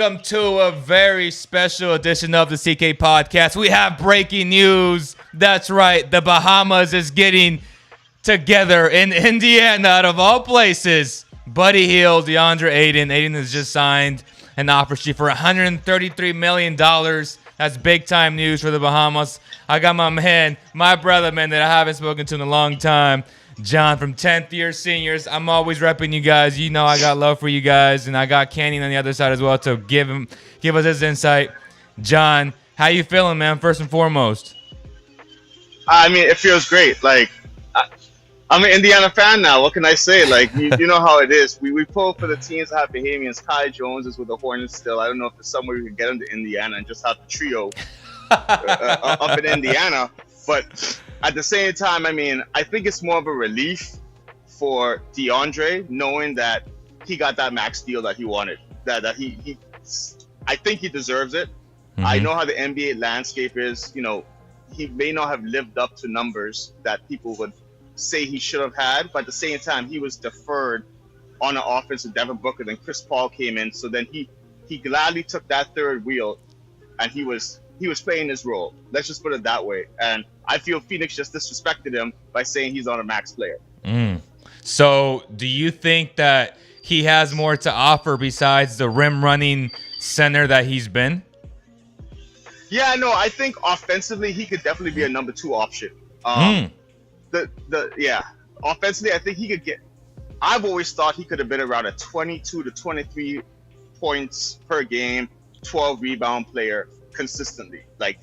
Welcome to a very special edition of the CK Podcast. We have breaking news. That's right. The Bahamas is getting together in Indiana, out of all places. Buddy Hield, DeAndre Ayton. Ayton has just signed an offer sheet for $133 million. That's big-time news for the Bahamas. I got my brother, man, that I haven't spoken to in a long time, John from 10th year seniors. I'm always repping you guys. You know I got love for you guys, and I got Canyon on the other side as well to give us his insight. John, how you feeling, man, first and foremost? I mean, it feels great. Like, I'm an Indiana fan now. What can I say? Like, you know how it is. We pull for the teams that have Bahamians. Kai Jones is with the Hornets still. I don't know if there's somewhere we can get him to Indiana and just have the trio up in Indiana. But at the same time, I mean, I think it's more of a relief for DeAndre knowing that he got that max deal that he wanted. That I think he deserves it. Mm-hmm. I know how the NBA landscape is. You know, he may not have lived up to numbers that people would say he should have had, but at the same time, he was deferred on an offense with Devin Booker. Then Chris Paul came in, so then he gladly took that third wheel, and he was playing his role. Let's just put it that way. And I feel Phoenix just disrespected him by saying he's on a max player. So do you think that he has more to offer besides the rim running center that he's been? Yeah, no, I think offensively he could definitely be a number 2 option. Offensively, I think he could get. I've always thought he could have been around a 22 to 23 points per game, 12 rebound player consistently, like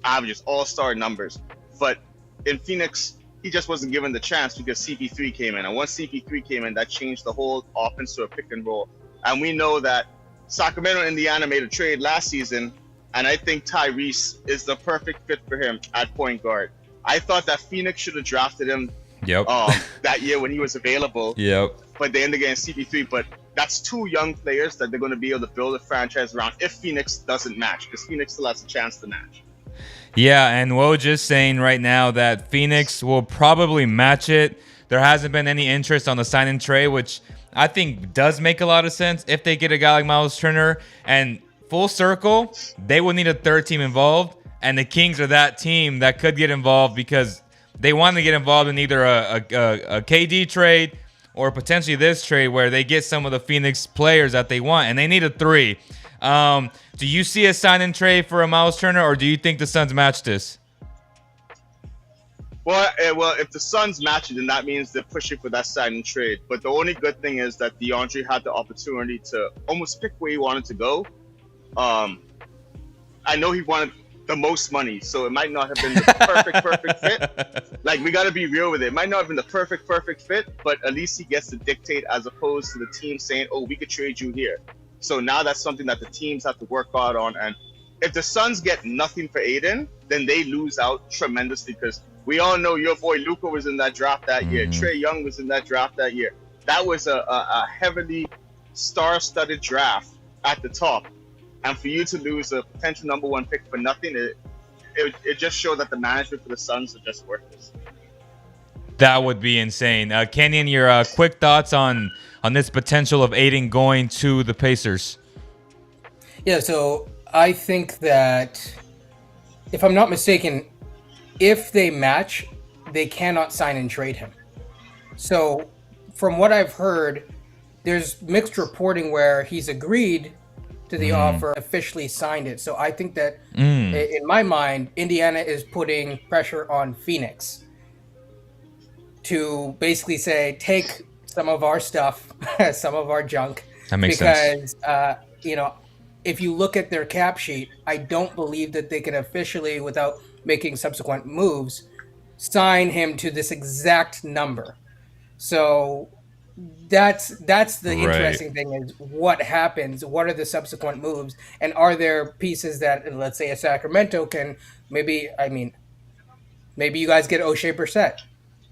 averages, all-star numbers. But in Phoenix, he just wasn't given the chance because CP3 came in. And once CP3 came in, that changed the whole offense to a pick and roll. And we know that Sacramento and Indiana made a trade last season, and I think Tyrese is the perfect fit for him at point guard. I thought that Phoenix should have drafted him that year when he was available. But they ended up getting CP3. But that's 2 young players that they're going to be able to build a franchise around if Phoenix doesn't match, because Phoenix still has a chance to match. Yeah, and Woe just saying right now that Phoenix will probably match it. There hasn't been any interest on the sign and trade, which I think does make a lot of sense if they get a guy like Miles Turner. And full circle, they will need a third team involved. And the Kings are that team that could get involved because they want to get involved in either a KD trade or potentially this trade where they get some of the Phoenix players that they want, and they need a 3. Do you see a sign and trade for a Miles Turner, or do you think the Suns match this? Well, if the Suns match it, then that means they're pushing for that sign and trade. But the only good thing is that DeAndre had the opportunity to almost pick where he wanted to go. I know he wanted the most money, so it might not have been the perfect fit. Like, we got to be real with it. It might not have been the perfect fit, but at least he gets to dictate as opposed to the team saying, oh, we could trade you here. So now that's something that the teams have to work hard on. And if the Suns get nothing for Ayton, then they lose out tremendously, because we all know your boy Luka was in that draft that year. Trae Young was in that draft that year. That was a heavily star-studded draft at the top. And for you to lose a potential number 1 pick for nothing, it just showed that the management for the Suns are just worthless. That would be insane. Kenyon, your quick thoughts on this potential of Ayton going to the Pacers? Yeah, so I think that, if I'm not mistaken, if they match, they cannot sign and trade him. So from what I've heard, there's mixed reporting where he's agreed to the offer, officially signed it. So I think that, in my mind, Indiana is putting pressure on Phoenix to basically say, take some of our stuff, some of our junk. That makes sense. Because, if you look at their cap sheet, I don't believe that they can officially, without making subsequent moves, sign him to this exact number. So that's the interesting thing, is what happens, what are the subsequent moves, and are there pieces that, let's say, a Sacramento can maybe you guys get O'Shea Brissett.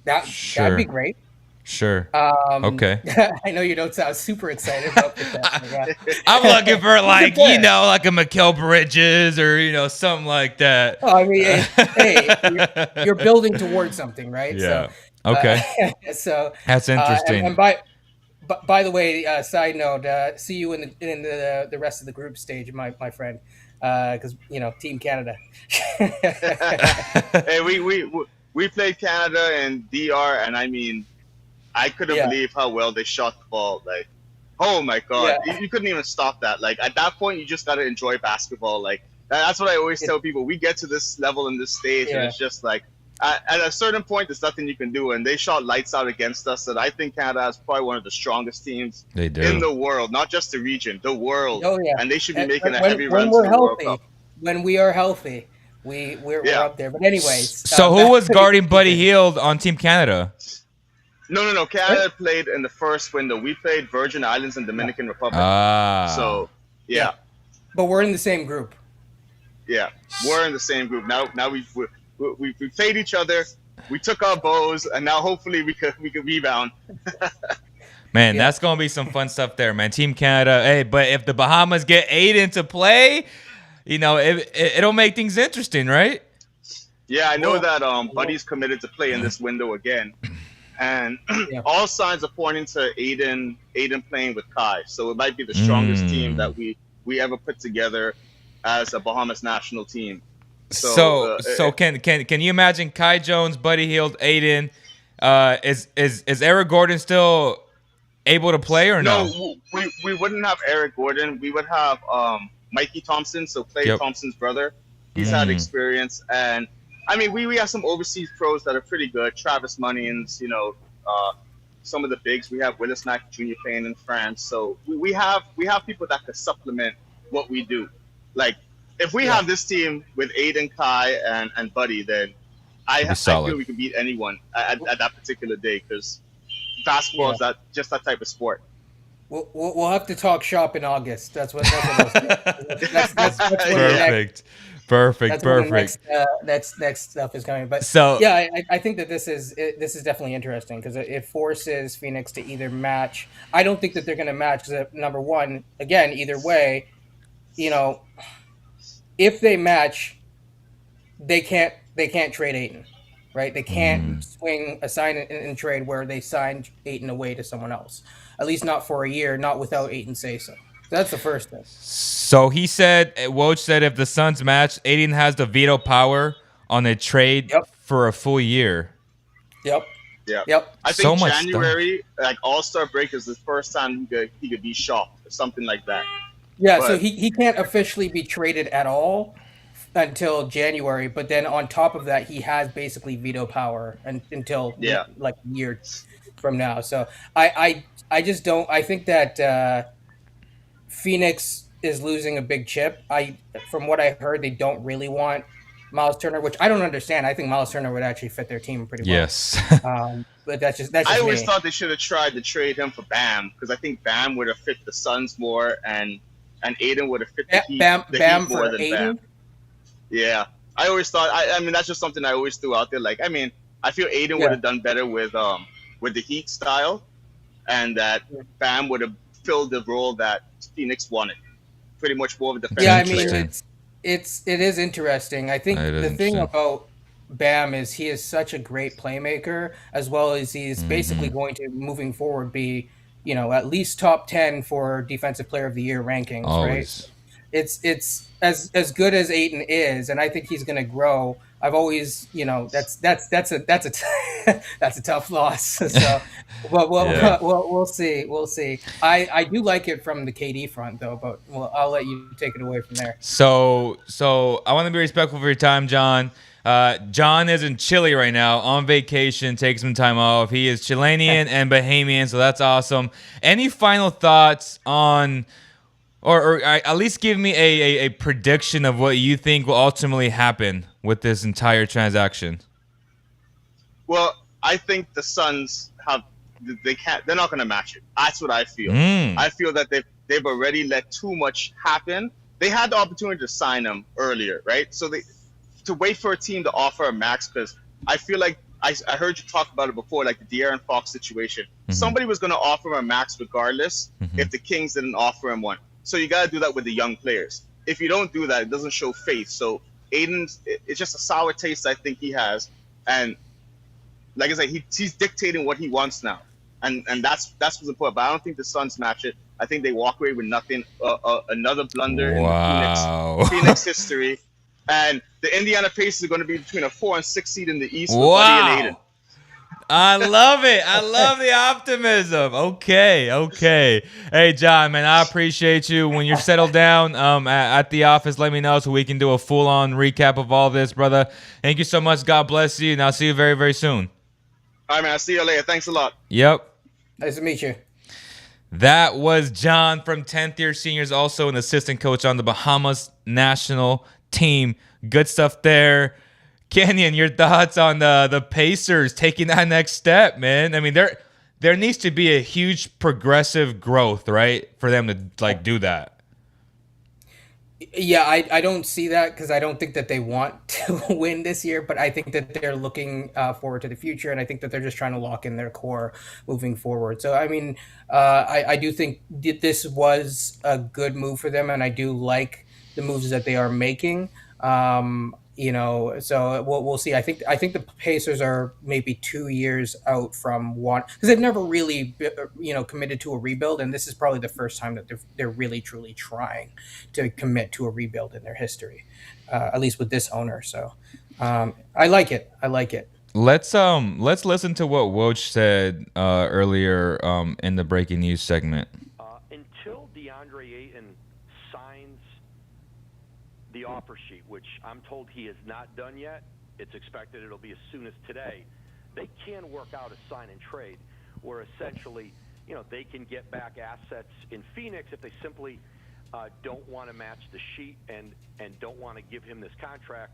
That'd be great. Sure. Okay. I know you don't sound super excited about that. I'm looking for like a Mikal Bridges or something like that. Oh, I mean, hey, you're building towards something, right? Yeah. So, okay. So that's interesting. And by by the way, side note, see you in the rest of the group stage, my friend, because Team Canada. Hey, we played Canada and DR, and I mean, I couldn't Yeah. believe how well they shot the ball. Like, oh my god, Yeah. you couldn't even stop that. Like at that point, you just gotta enjoy basketball. Like that's what I always tell people. We get to this level in this stage, and Yeah. it's just like at a certain point, there's nothing you can do. And they shot lights out against us. And I think Canada is probably one of the strongest teams They do. in the world, not just the region, the world. Oh yeah. And they should be making a when, heavy when run we're to the World healthy, Cup. when we are healthy, we're Yeah. up there. But anyways, So who back was to the guarding Buddy season. Hield on Team Canada? No. Canada played in the first window. We played Virgin Islands and Dominican Republic. Ah. So yeah. But we're in the same group. Yeah, we're in the same group now. Now we played each other. We took our bows, and now hopefully we could rebound. Man, Yeah. that's gonna be some fun stuff there, man. Team Canada. Hey, but if the Bahamas get Ayton to play, it'll make things interesting, right? Yeah, I know Well, that Buddy's committed to play in this window again, and Yeah. all signs are pointing to Ayton playing with Kai. So it might be the strongest team that we ever put together as a Bahamas national team. So can you imagine Kai Jones, Buddy Hield, Ayton? Is Eric Gordon still able to play or no? No, we wouldn't have Eric Gordon. We would have Mikey Thompson, so Klay Thompson's brother. He's had experience, and I mean we have some overseas pros that are pretty good. Travis Munions, some of the bigs. We have Willis Mack Jr. playing in France, so we have people that could supplement what we do. Like if we have this team with Aiden, Kai, and Buddy, then I feel we can beat anyone at that particular day because basketball is just that type of sport. We'll have to talk shop in August. That's what we'll say. That's when Perfect. the next stuff is coming. But So yeah, I think that this is definitely interesting because it forces Phoenix to either match. I don't think that they're going to match. Because number one, again, either way, if they match, they can't trade Ayton, right? They can't swing a sign and trade where they sign Ayton away to someone else. At least not for a year, not without Ayton say so. That's the first thing. So he said, Woj said, if the Suns match, Ayton has the veto power on a trade for a full year. Yep. I think January, like All-Star break, is the first time he could be shocked or something like that. Yeah, so he can't officially be traded at all until January, but then on top of that, he has basically veto power until like a year from now. So I just don't. I think that Phoenix is losing a big chip. From what I heard, they don't really want Miles Turner, which I don't understand. I think Miles Turner would actually fit their team pretty well. Yes. But that's just I always thought they should have tried to trade him for Bam because I think Bam would have fit the Suns more and Aiden would have fit the Heat, Bam more for than Aiden? Bam. Yeah, I always thought. I mean, that's just something I always threw out there. Like, I mean, I feel Aiden would have done better with the Heat style, and that Bam would have filled the role that Phoenix wanted. Pretty much more of a defensive. Yeah, I mean, it is interesting. I think the thing about Bam is he is such a great playmaker, as well as he's basically going to moving forward be at least top 10 for Defensive Player of the Year rankings. Always. Right? It's as good as Ayton is, and I think he's going to grow. I've always, that's a that's a tough loss. So, but we'll see. We'll see. I do like it from the KD front though, but I'll let you take it away from there. So I want to be respectful for your time, John. John is in Chile right now on vacation, taking some time off. He is Chilean and Bahamian, so that's awesome. Any final thoughts on? Or at least give me a prediction of what you think will ultimately happen with this entire transaction. Well, I think the Suns they're not going to match it. That's what I feel. I feel that they've already let too much happen. They had the opportunity to sign him earlier, right? So to wait for a team to offer a max, because I feel like I heard you talk about it before, like the De'Aaron Fox situation. Somebody was going to offer him a max regardless if the Kings didn't offer him one. So you got to do that with the young players. If you don't do that, it doesn't show faith. So Aiden's, it's just a sour taste I think he has. And like I said, he's dictating what he wants now. and that's what's important. But I don't think the Suns match it. I think they walk away with nothing. Another blunder in the Wow. Phoenix history, and the Indiana Pacers are going to be between a 4 and 6 seed in the East with Buddy and Ayton. I love it. I love the optimism. Okay. Hey, John, man, I appreciate you. When you're settled down at the office, let me know so we can do a full-on recap of all this, brother. Thank you so much. God bless you, and I'll see you very, very soon. All right, man. I'll see you later. Thanks a lot. Yep. Nice to meet you. That was John from 10th Year Seniors, also an assistant coach on the Bahamas national team. Good stuff there. Kenyon, your thoughts on the Pacers taking that next step, man? I mean, there needs to be a huge progressive growth, right, for them to do that. Yeah, I don't see that because I don't think that they want to win this year, but I think that they're looking forward to the future, and I think that they're just trying to lock in their core moving forward. So, I mean, I do think this was a good move for them, and I do like the moves that they are making. So we'll see. I think the Pacers are maybe 2 years out from one because they've never really, committed to a rebuild, and this is probably the first time that they're really truly trying to commit to a rebuild in their history, at least with this owner. So I like it. Let's listen to what Woj said earlier in the breaking news segment. Until DeAndre Ayton signs the offer sheet, which I'm told he has not done yet. It's expected it'll be as soon as today. They can work out a sign and trade where essentially, they can get back assets in Phoenix if they simply don't want to match the sheet and don't want to give him this contract.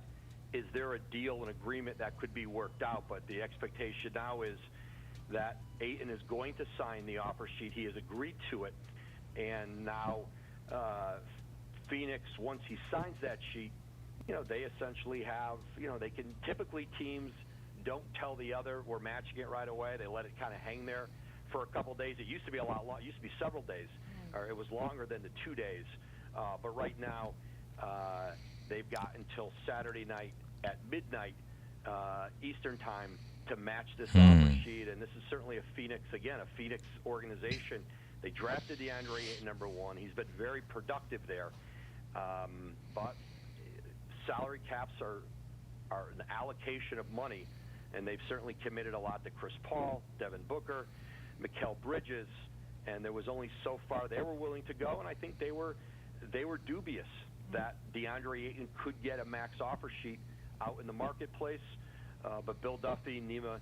Is there a deal, an agreement that could be worked out? But the expectation now is that Ayton is going to sign the offer sheet. He has agreed to it. And now Phoenix, once he signs that sheet, they essentially have, they can typically teams don't tell the other we're matching it right away. They let it kind of hang there for a couple days. It used to be a lot long. It used to be several days, or it was longer than the 2 days. But right now, they've got until Saturday night at midnight Eastern time to match this offer sheet. And this is certainly a Phoenix organization. They drafted DeAndre Ayton #1. He's been very productive there. But salary caps are an allocation of money, and they've certainly committed a lot to Chris Paul, Devin Booker, Mikal Bridges, and there was only so far they were willing to go, and I think they were dubious that DeAndre Ayton could get a max offer sheet out in the marketplace. But Bill Duffy, Nima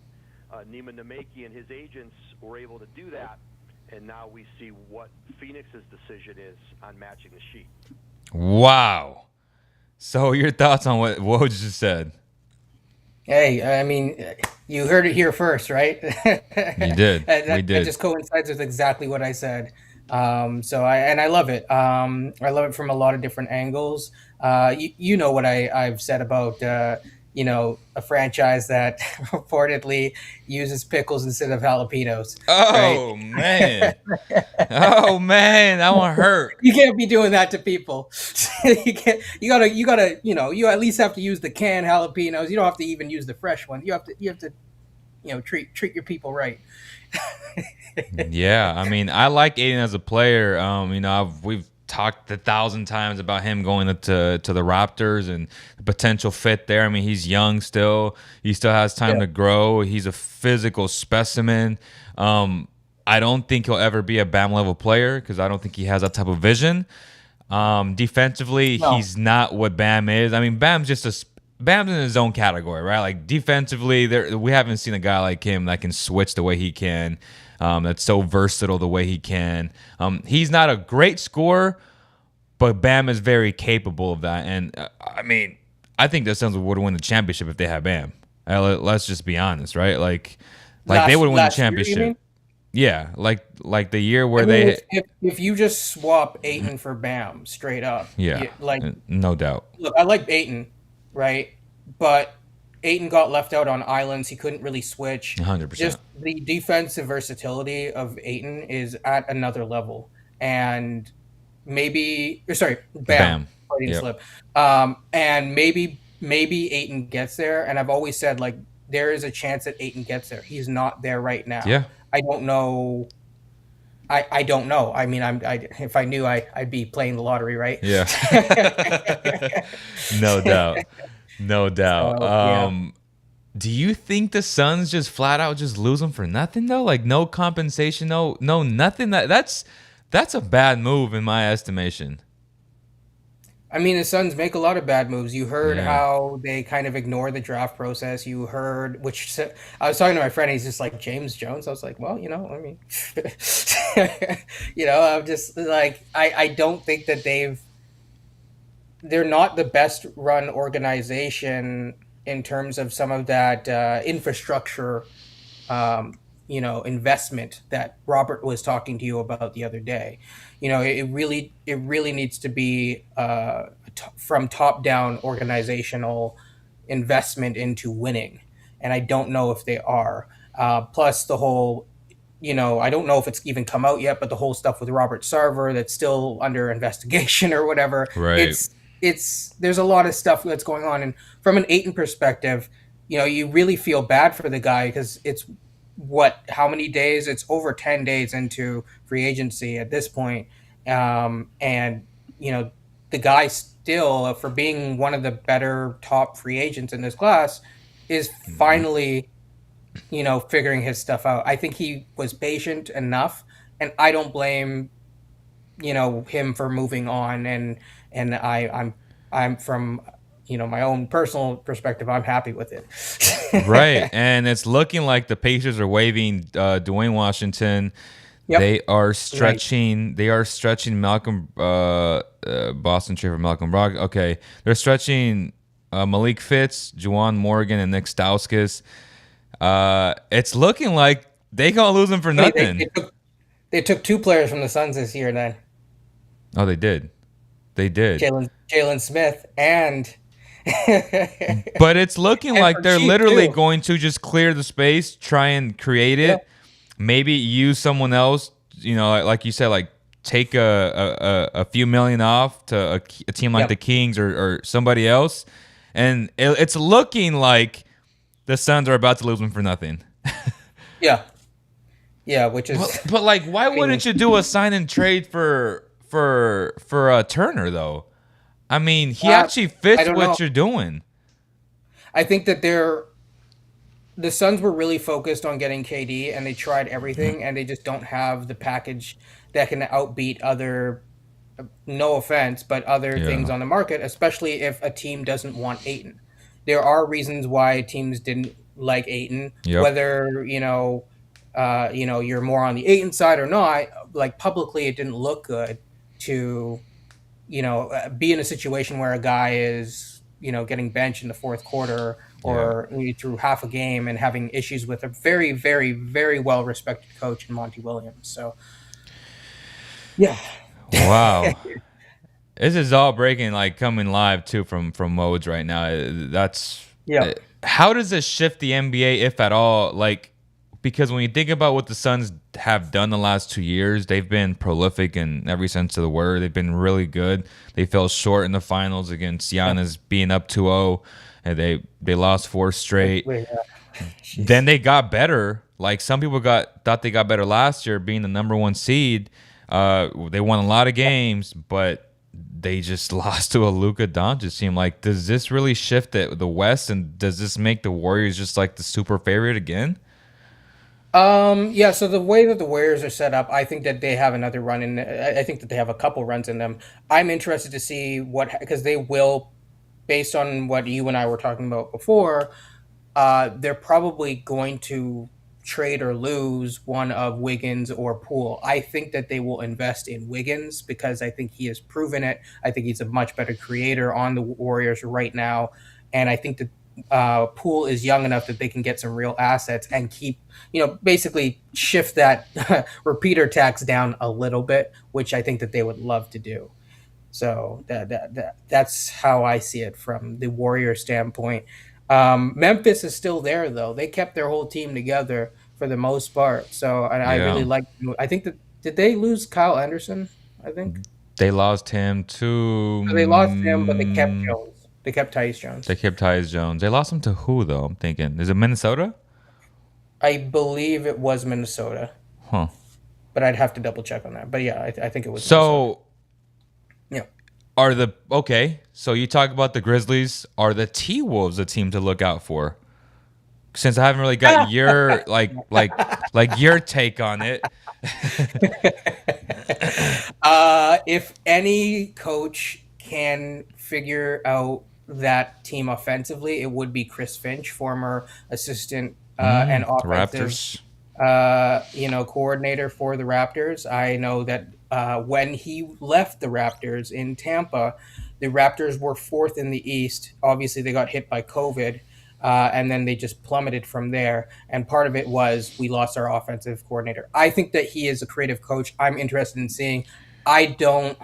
Namakian, and his agents were able to do that, and now we see what Phoenix's decision is on matching the sheet. Wow. So your thoughts on what Woj just said? Hey, I mean, you heard it here first, right? You did. We did. It just coincides with exactly what I said. I love it. I love it from a lot of different angles. You know what I've said about a franchise that reportedly uses pickles instead of jalapenos. Oh, right? Man. Oh, man. That one hurt. You can't be doing that to people. You gotta, you at least have to use the canned jalapenos. You don't have to even use the fresh ones. You have to, treat your people right. Yeah. I mean, I like Ayton as a player. We've talked 1,000 times about him going to the Raptors and the potential fit there. I mean, he's young still. He still has time to grow. He's a physical specimen. I don't think he'll ever be a Bam level player because I don't think he has that type of vision. Defensively, he's not what Bam is. I mean, Bam's in his own category, right? Like defensively, we haven't seen a guy like him that can switch the way he can. That's so versatile the way he can. He's not a great scorer, but Bam is very capable of that. And I think the Suns would win the championship if they had Bam. Let's just be honest, right? Like they would win the championship. Yeah, like the year where if you just swap Ayton for Bam straight up, no doubt. Look, I like Ayton, right? But Ayton got left out on islands. He couldn't really switch. 100%. Just the defensive versatility of Ayton is at another level. And Bam. Slip. And maybe Ayton gets there. And I've always said, there is a chance that Ayton gets there. He's not there right now. Yeah. I don't know. I don't know. I mean, if I knew, I'd be playing the lottery, right? Yeah. No doubt. No doubt. So, yeah. Do you think the Suns just flat out just lose them for nothing though? Like no compensation, no nothing. That's a bad move in my estimation. I mean, the Suns make a lot of bad moves. You heard Yeah. how they kind of ignore the draft process. You heard, I was talking to my friend. He's just like James Jones. I was like, well, I mean, I'm just like, I don't think that they're not the best run organization in terms of some of that infrastructure, investment that Robert was talking to you about the other day. It really needs to be from top down organizational investment into winning, and I don't know if they are. Plus the whole, I don't know if it's even come out yet, but the whole stuff with Robert Sarver that's still under investigation or whatever. Right. It's there's a lot of stuff that's going on, and from an Ayton perspective, you really feel bad for the guy because it's how many days? It's over 10 days into free agency at this point. And the guy still, for being one of the better top free agents in this class, is finally figuring his stuff out. I think he was patient enough, and I don't blame him for moving on. And I'm from my own personal perspective, I'm happy with it. Right. And it's looking like the Pacers are waiving Dwayne Washington. Yep. They are stretching. Right. They are stretching Malcolm Boston trade for Malcolm Brogdon. Okay, they're stretching Malik Fitz, Juwan Morgan, and Nick Stauskas. It's looking like they gonna lose them for nothing. They took 2 players from the Suns this year. Then. Oh, they did. They did. Jalen Smith and. But it's looking like they're literally going to just clear the space, try and create it. Yep. Maybe use someone else, like you said, like take a few million off to a team like the Kings or somebody else. And it's looking like the Suns are about to lose them for nothing. Yeah. Yeah, which is... But like, why wouldn't you do a sign and trade for Turner, though? I mean, he actually fits what you're doing. I think that the Suns were really focused on getting KD, and they tried everything, and they just don't have the package that can outbeat other, no offense, but other things on the market, especially if a team doesn't want Ayton. There are reasons why teams didn't like Ayton, whether, you're more on the Ayton side or not. Like, publicly, it didn't look good to, be in a situation where a guy is, getting benched in the fourth quarter or through half a game and having issues with a very, very, very well-respected coach in Monty Williams. So, yeah. Wow. This is all breaking, like, coming live, too, from Modes right now. That's... Yeah. How does this shift the NBA, if at all? Like, because when you think about what the Suns have done the last 2 years, they've been prolific in every sense of the word. They've been really good. They fell short in the finals against Giannis being up 2-0. And they lost 4 straight. Then they got better. Like some people thought they got better last year, being the number 1 seed. They won a lot of games, but they just lost to a Luka Doncic team. Like, does this really shift the West, and does this make the Warriors just like the super favorite again? Yeah. So the way that the Warriors are set up, I think that they have another run in. I think that they have a couple runs in them. I'm interested to see because they will. Based on what you and I were talking about before, they're probably going to trade or lose one of Wiggins or Poole. I think that they will invest in Wiggins because I think he has proven it. I think he's a much better creator on the Warriors right now. And I think that Poole is young enough that they can get some real assets and keep, basically shift that repeater tax down a little bit, which I think that they would love to do. So that's how I see it from the Warrior standpoint. Memphis is still there, though. They kept their whole team together for the most part. So I really like. I think did they lose Kyle Anderson? I think they lost him to. So they lost him, but they kept Jones. They kept Tyus Jones. They lost him to who, though? I'm thinking, is it Minnesota? I believe it was Minnesota, Huh. but I'd have to double check on that. But yeah, I think it was So Minnesota. so you talk about the Grizzlies. Are the T-Wolves a team to look out for? Since I haven't really got your like your take on it. If any coach can figure out that team offensively, it would be Chris Finch, former assistant and offensive Raptors. coordinator for the Raptors. I know that when he left the Raptors in Tampa, the Raptors were fourth in the East. Obviously, they got hit by COVID, and then they just plummeted from there. And part of it was we lost our offensive coordinator. I think that he is a creative coach. I'm interested in seeing. I don't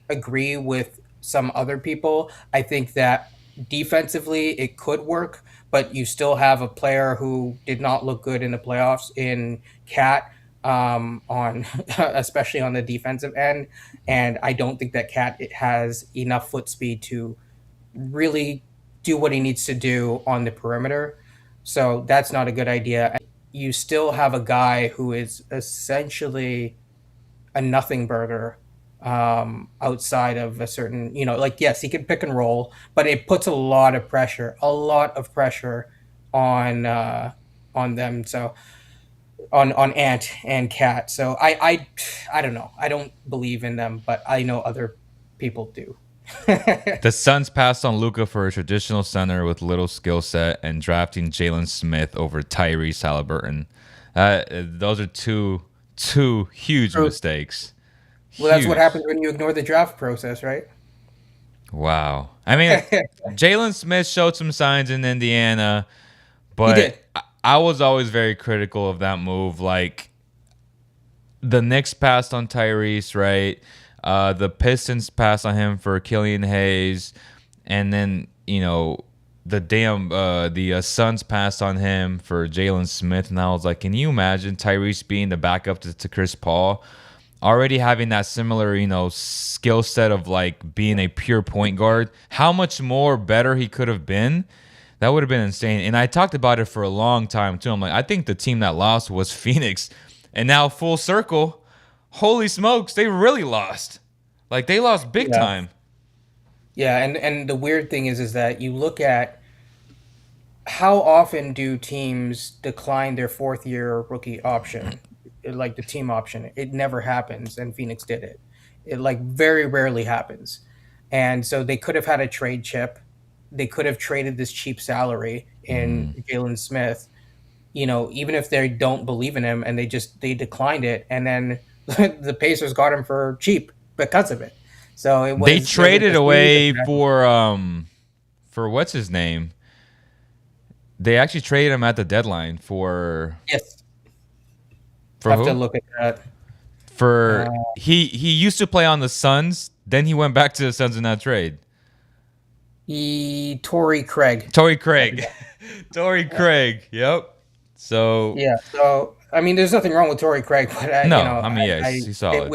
agree with some other people. I think that defensively it could work, but you still have a player who did not look good in the playoffs in Cat, on especially on the defensive end, and I don't think that Cat has enough foot speed to really do what he needs to do on the perimeter. So that's not a good idea. You still have a guy who is essentially a nothing burger, outside of a certain, like, yes, he can pick and roll, but it puts a lot of pressure on them. So on Ant and Cat. So I don't know. I don't believe in them, but I know other people do. The Suns passed on Luka for a traditional center with little skill set and drafting Jalen Smith over Tyrese Halliburton. Those are two huge mistakes. Well, that's what happens when you ignore the draft process, right? Wow. I mean, Jalen Smith showed some signs in Indiana, but He did. I was always very critical of that move. Like, the Knicks passed on Tyrese, right? The Pistons passed on him for Killian Hayes, and then the Suns passed on him for Jalen Smith, and I was like, can you imagine Tyrese being the backup to Chris Paul, already having that similar skill set of like being a pure point guard? How much more better he could have been. That would have been insane. And I talked about it for a long time too. I'm like, I think the team that lost was Phoenix, and now full circle, holy smokes, they really lost. Like, they lost big time. Yeah, and the weird thing is that you look at how often do teams decline their fourth year rookie option, like the team option. It never happens, and Phoenix did it. It like very rarely happens. And so they could have had a trade chip. They could have traded this cheap salary in Jalen Smith, even if they don't believe in him, and they declined it, and then the Pacers got him for cheap because of it. So they traded away for what's his name? They actually traded him at the deadline for yes. For have who? to look at that. For he used to play on the Suns, then he went back to the Suns in that trade. Torrey Craig. Torrey Craig. Yep. So yeah. So I mean, there's nothing wrong with Torrey Craig, but he's solid.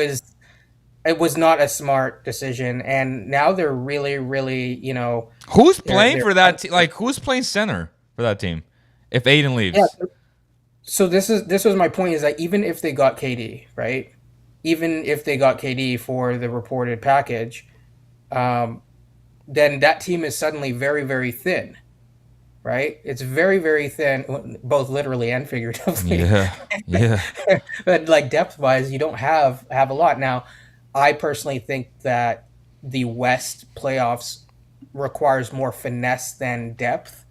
It was not a smart decision, and now they're really, really, Who's playing for that team? Like, who's playing center for that team if Ayton leaves? Yeah. So this was my point, is that even if they got KD, right? Even if they got KD for the reported package, then that team is suddenly very, very thin, right? It's very, very thin, both literally and figuratively. Yeah. But like depth-wise, you don't have a lot. Now, I personally think that the West playoffs requires more finesse than depth,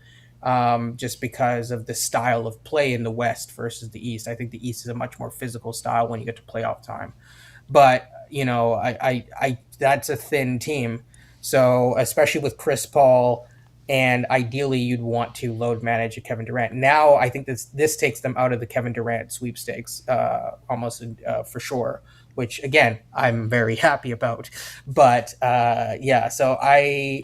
just because of the style of play in the West versus the East. I think the East is a much more physical style when you get to playoff time. But, I that's a thin team. So especially with Chris Paul, and ideally you'd want to load manage a Kevin Durant. Now I think this takes them out of the Kevin Durant sweepstakes, almost for sure, which again, I'm very happy about. But so I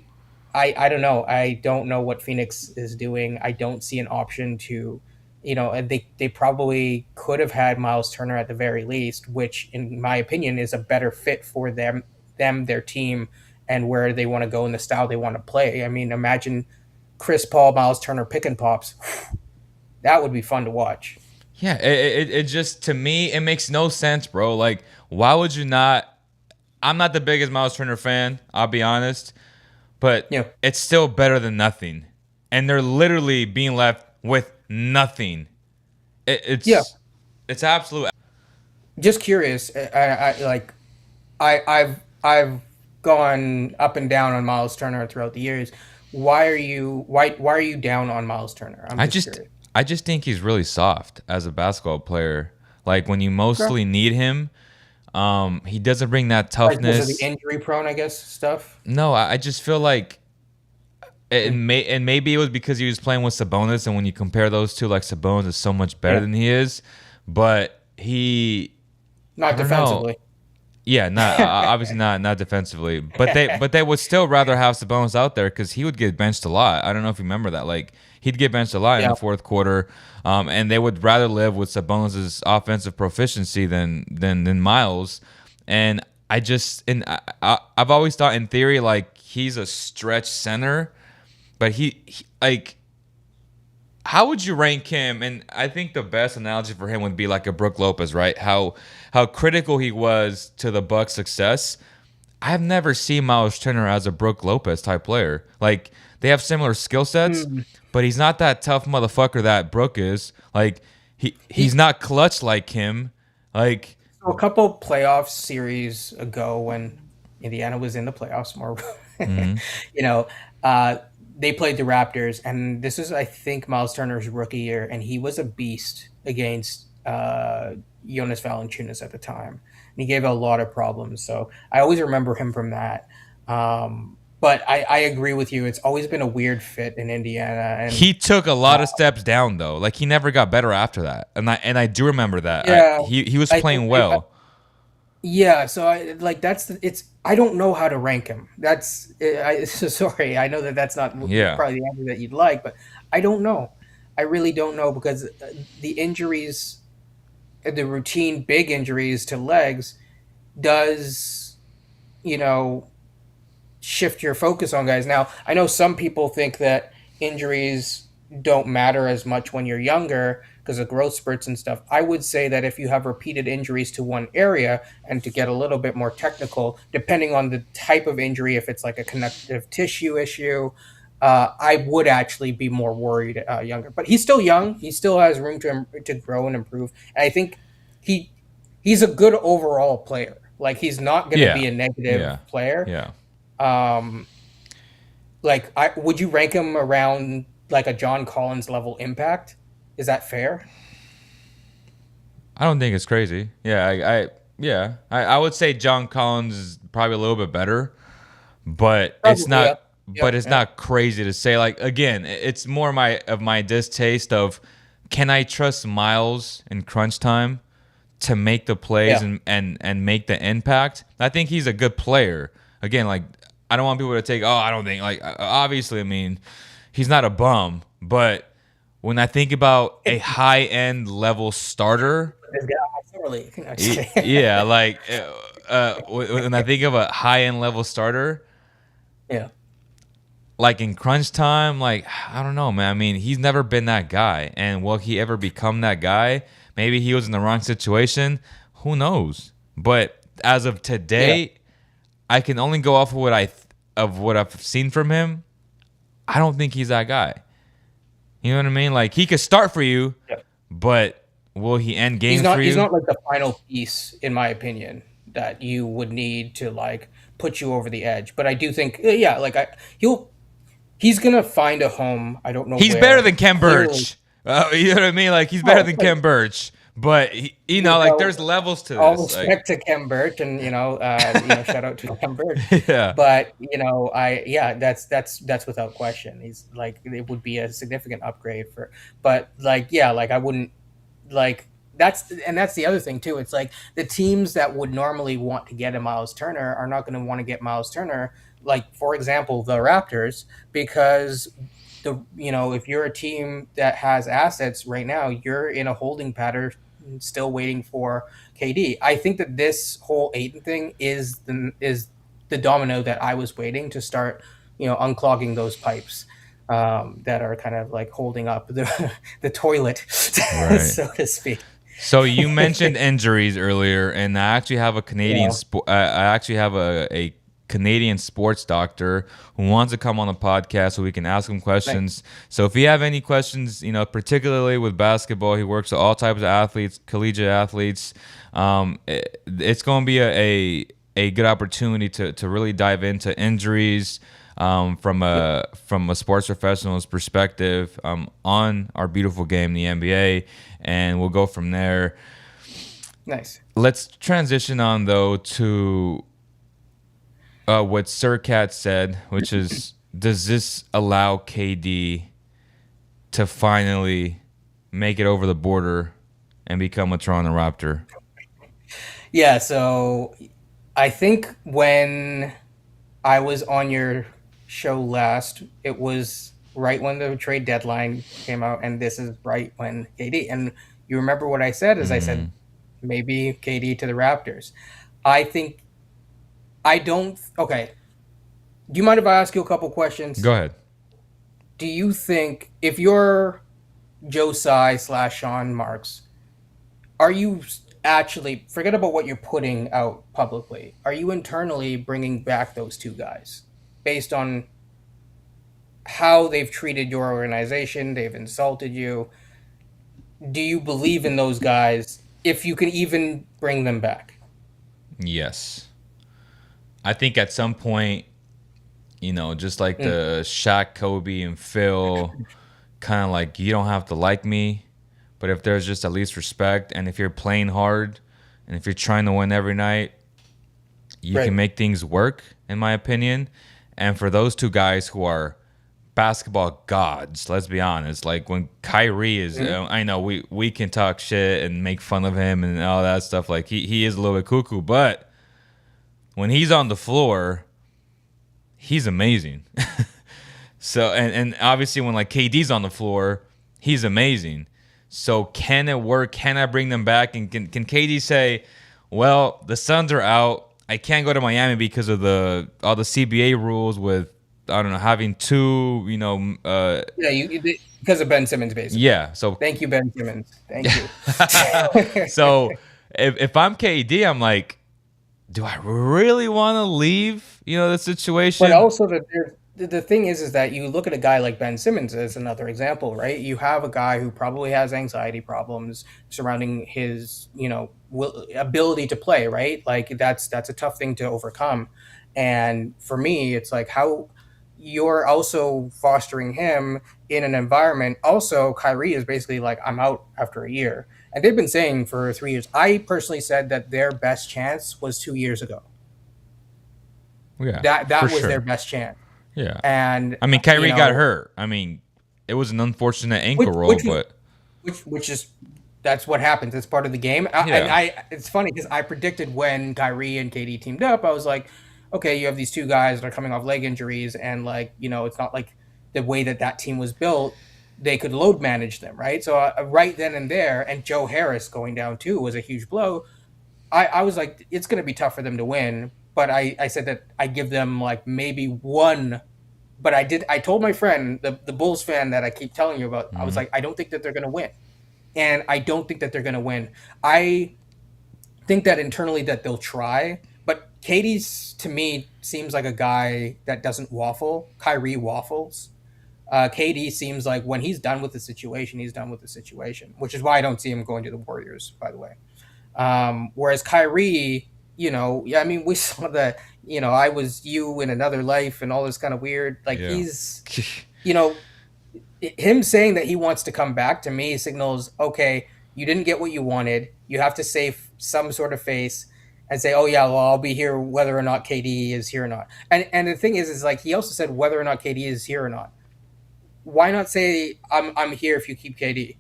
don't know. I don't know what Phoenix is doing. I don't see an option to, and they probably could have had Miles Turner at the very least, which in my opinion is a better fit for them, their team, and where they want to go in the style they want to play. I mean, imagine Chris Paul, Miles Turner pick and pops. That would be fun to watch. Yeah, it just, to me, it makes no sense, bro. Like, why would you not? I'm not the biggest Miles Turner fan, I'll be honest, but Yeah. it's still better than nothing. And they're literally being left with nothing. Yeah. It's absolute. Just curious. I've gone up and down on Miles Turner throughout the years. Why are you down on Miles Turner? I'm curious. I just think he's really soft as a basketball player. Like, when you mostly need him, he doesn't bring that Like, because toughness. of the injury prone, I guess, stuff. No, I just feel like and maybe it was because he was playing with Sabonis, and when you compare those two, like, Sabonis is so much better than he is, but Not defensively. Yeah, not obviously not defensively, but they would still rather have Sabonis out there because he would get benched a lot. I don't know if you remember that. Like, he'd get benched a lot in the fourth quarter, and they would rather live with Sabonis' offensive proficiency than Miles. And I've always thought, in theory, like, he's a stretch center, but he like, how would you rank him? And I think the best analogy for him would be like a Brook Lopez, right? How critical he was to the Bucks' success. I've never seen Miles Turner as a Brook Lopez type player. Like, they have similar skill sets, but he's not that tough motherfucker that Brook is. Like, he's not clutch like him. Like, So a couple playoff series ago, when Indiana was in the playoffs more, they played the Raptors, and this is, I think, Miles Turner's rookie year, and he was a beast against Jonas Valanciunas at the time. And he gave a lot of problems, so I always remember him from that. But I agree with you. It's always been a weird fit in Indiana. And he took a lot of steps down, though. Like, he never got better after that, and I do remember that. Yeah, he was playing well. Yeah, so I don't know how to rank him. So sorry. I know that's not probably the answer that you'd like, but I don't know. I really don't know, because the injuries, the routine big injuries to legs, does shift your focus on guys. Now, I know some people think that injuries don't matter as much when you're younger because of growth spurts and stuff. I would say that if you have repeated injuries to one area, and to get a little bit more technical, depending on the type of injury, if it's like a connective tissue issue, I would actually be more worried younger. But he's still young. He still has room to grow and improve. And I think he's a good overall player. Like, he's not going to be a negative player. Yeah. Would you rank him around like a John Collins level impact? Is that fair? I don't think it's crazy. Yeah, I would say John Collins is probably a little bit better, but it's not. But it's not crazy to say. Like, again, it's more of my distaste of, can I trust Miles in crunch time to make the plays and make the impact? I think he's a good player. Again, like, I don't want people to take, I don't think, like, obviously, I mean, he's not a bum, but when I think about a high-end level starter, yeah, like, when I think of a high-end level starter, like, in crunch time, like, I don't know, man. I mean, he's never been that guy, and will he ever become that guy? Maybe he was in the wrong situation. Who knows? But as of today, I can only go off of what I've seen from him. I don't think he's that guy. You know what I mean? Like, he could start for you, but will he end games for you? He's not like the final piece, in my opinion, that you would need to, like, put you over the edge. But I do think, he's gonna find a home. I don't know. He's better than Kem Birch. You know what I mean? Like, he's better than Kem Birch. But like, there's levels to this. All respect to Kem Birch, and shout out to Kem Birch. Yeah. But that's without question. He's like, it would be a significant upgrade for. But I wouldn't like. That's the other thing too. It's like the teams that would normally want to get a Miles Turner are not going to want to get Miles Turner. Like, for example, the Raptors, because if you're a team that has assets right now, you're in a holding pattern, still waiting for KD. I think that this whole Ayton thing is the domino that I was waiting to start, unclogging those pipes. that are kind of like holding up the toilet, Right. so to speak. So you mentioned injuries earlier, and I actually have a Yeah. I actually have a Canadian sports doctor who wants to come on the podcast so we can ask him questions. So if you have any questions, particularly with basketball, he works with all types of athletes, collegiate athletes. It's going to be a good opportunity to really dive into injuries. From a sports professional's perspective, on our beautiful game, the NBA, and we'll go from there. Nice. Let's transition on though to what Sir Cat said, which is, does this allow KD to finally make it over the border and become a Toronto Raptor? Yeah, so I think when I was on your show last, it was right when the trade deadline came out, and this is right when KD. And you remember what I said? Is I said maybe KD to the Raptors. I think I don't. Okay, do you mind if I ask you a couple questions? Go ahead. Do you think if you're Joe Tsai / Sean Marks, are you actually, forget about what you're putting out publicly, are you internally bringing back those two guys based on how they've treated your organization? They've insulted you. Do you believe in those guys if you can even bring them back? Yes. I think at some point, just like the Shaq, Kobe, and Phil, kind of like, you don't have to like me, but if there's just at least respect, and if you're playing hard, and if you're trying to win every night, you can make things work, in my opinion. And for those two guys who are basketball gods, let's be honest, like when Kyrie is, I know we can talk shit and make fun of him and all that stuff. Like he is a little bit cuckoo, but when he's on the floor, he's amazing. So, and obviously when like KD's on the floor, he's amazing. So can it work? Can I bring them back? And can KD say, well, the Suns are out, I can't go to Miami because of all the CBA rules with, I don't know, having two, Because of Ben Simmons, basically. Yeah. So thank you, Ben Simmons. Thank you. So if I'm KD, I'm like, do I really want to leave, the situation? But also the thing is that you look at a guy like Ben Simmons as another example, right? You have a guy who probably has anxiety problems surrounding his, ability to play, right? Like that's a tough thing to overcome. And for me, it's like how you're also fostering him in an environment. Also, Kyrie is basically like, I'm out after a year. And they've been saying for 3 years. I personally said that their best chance was 2 years ago. Yeah, that was their best chance. Yeah. And I mean, Kyrie got hurt. I mean, it was an unfortunate ankle roll, but which is, that's what happens. It's part of the game. And it's funny because I predicted when Kyrie and KD teamed up, I was like, okay, you have these two guys that are coming off leg injuries, and like, it's not like the way that team was built, they could load manage them, right? So right then and there, and Joe Harris going down too was a huge blow. I was like, it's going to be tough for them to win, but I said that I give them like maybe one. But I told my friend, the Bulls fan that I keep telling you about, I was like, I don't think that they're going to win. And I don't think that they're going to win. I think that internally that they'll try, but KD's, to me, seems like a guy that doesn't waffle. Kyrie waffles. KD seems like when he's done with the situation, he's done with the situation, which is why I don't see him going to the Warriors, by the way. Whereas Kyrie, I mean, we saw that, I was you in another life and all this kind of weird, like he's, him saying that he wants to come back, to me signals, okay, you didn't get what you wanted. You have to save some sort of face and say, oh yeah, well, I'll be here whether or not KD is here or not. And the thing is like, he also said whether or not KD is here or not. Why not say I'm here if you keep KD?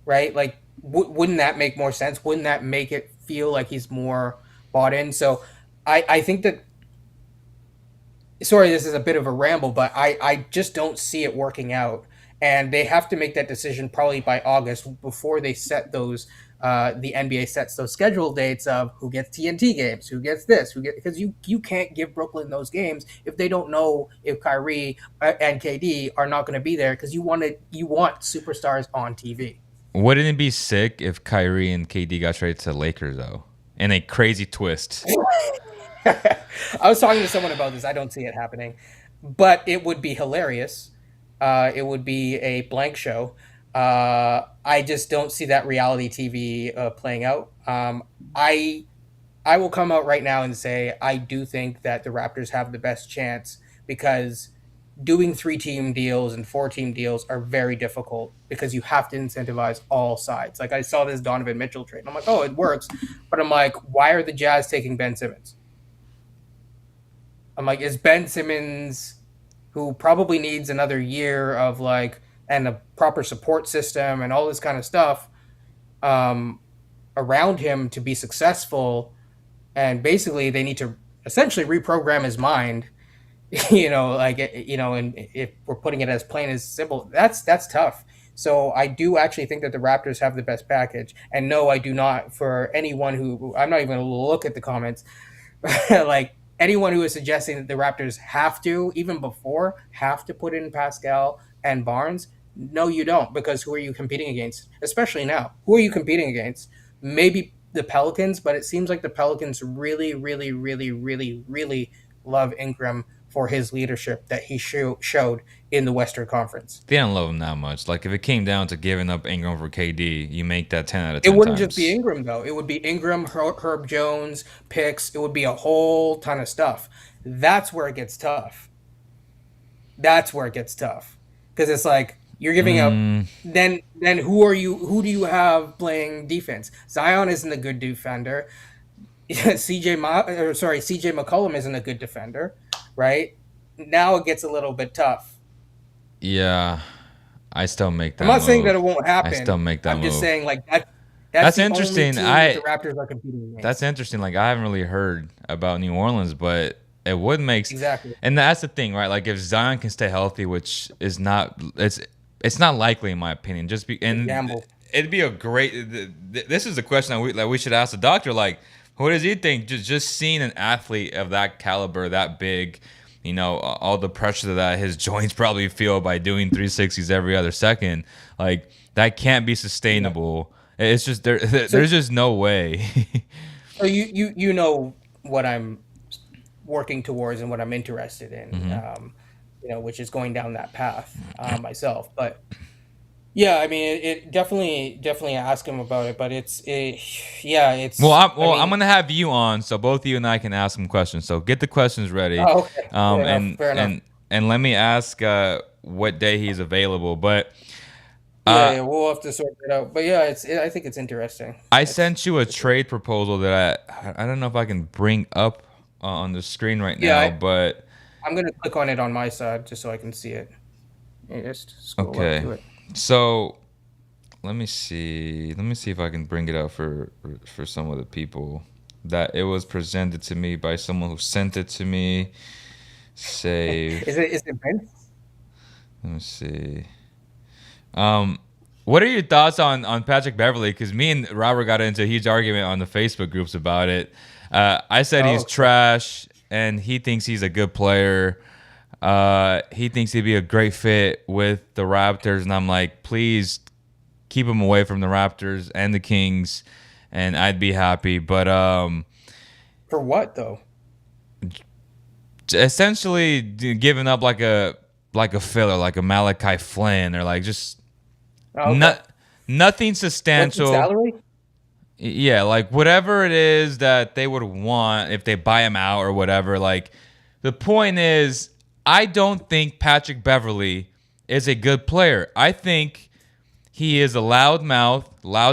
Right? Like, wouldn't that make more sense? Wouldn't that make it feel like he's more bought in? So I think that, sorry, this is a bit of a ramble, but I just don't see it working out. And they have to make that decision probably by August before they set those the NBA sets those schedule dates of who gets TNT games, who gets this, because you can't give Brooklyn those games if they don't know if Kyrie and KD are not going to be there, because you want superstars on TV. Wouldn't it be sick if Kyrie and KD got traded to the Lakers though? In a crazy twist. I was talking to someone about this. I don't see it happening, but it would be hilarious. It would be a blank show. I just don't see that reality TV playing out. I will come out right now and say I do think that the Raptors have the best chance, because doing 3-team deals and 4-team deals are very difficult, because you have to incentivize all sides. Like, I saw this Donovan Mitchell trade, and I'm like, oh, it works. But I'm like, why are the Jazz taking Ben Simmons? I'm like, is Ben Simmons, who probably needs another year of and a proper support system and all this kind of stuff around him to be successful, and basically they need to essentially reprogram his mind, and if we're putting it as plain as simple, that's tough. So I do actually think that the Raptors have the best package. And no, I do not, for anyone who, I'm not even going to look at the comments, anyone who is suggesting that the Raptors have to put in Pascal and Barnes. No, you don't, because who are you competing against? Especially now. Who are you competing against? Maybe the Pelicans, but it seems like the Pelicans really, really, really, really, really love Ingram for his leadership that he showed in the Western Conference. They don't love him that much. Like, if it came down to giving up Ingram for KD, you make that 10 out of 10 It wouldn't times. just be Ingram, though. It would be Ingram, Herb Jones, picks. It would be a whole ton of stuff. That's where it gets tough. Because it's like, you're giving up. Then who do you have playing defense? Zion isn't a good defender. CJ McCollum isn't a good defender, right? Now it gets a little bit tough. Yeah, I still make that. I'm not saying that it won't happen. I still make that I'm move. just saying that's interesting. Only team that the Raptors are competing against. That's interesting. Like, I haven't really heard about New Orleans, but it would make exactly. And that's the thing, right? Like, if Zion can stay healthy, which is not, it's not likely in my opinion. It'd be a great. This is the question that we should ask the doctor. Like, what does he think? Just seeing an athlete of that caliber, that big, all the pressure that his joints probably feel by doing 360s every other second, like, that can't be sustainable. Yeah. It's just there's just no way. So you know what I'm working towards and what I'm interested in, which is going down that path myself. But yeah, I mean, it definitely ask him about it. But it's. I'm gonna have you on, so both you and I can ask him questions. So get the questions ready. Oh, okay. Fair enough. And let me ask what day he's available. But we'll have to sort it out. But yeah, I think it's interesting. I sent you a trade proposal that I don't know if I can bring up on the screen right now, but I'm gonna click on it on my side just so I can see it. Just scroll up to it. So let me see if I can bring it up for some of the people that it was presented to me by someone who sent it to me. Save. Is it Vince? Let me see. What are your thoughts on Patrick Beverley? Because me and Robert got into a huge argument on the Facebook groups about it. I said he's trash, and he thinks he's a good player. He thinks he'd be a great fit with the Raptors, and I'm like, please keep him away from the Raptors and the Kings, and I'd be happy. But for what though? Essentially, giving up like a filler, like a Malachi Flynn, or like just nothing substantial. What's the salary? Yeah, like whatever it is that they would want if they buy him out or whatever. Like, the point is, I don't think Patrick Beverley is a good player. I think he is a loud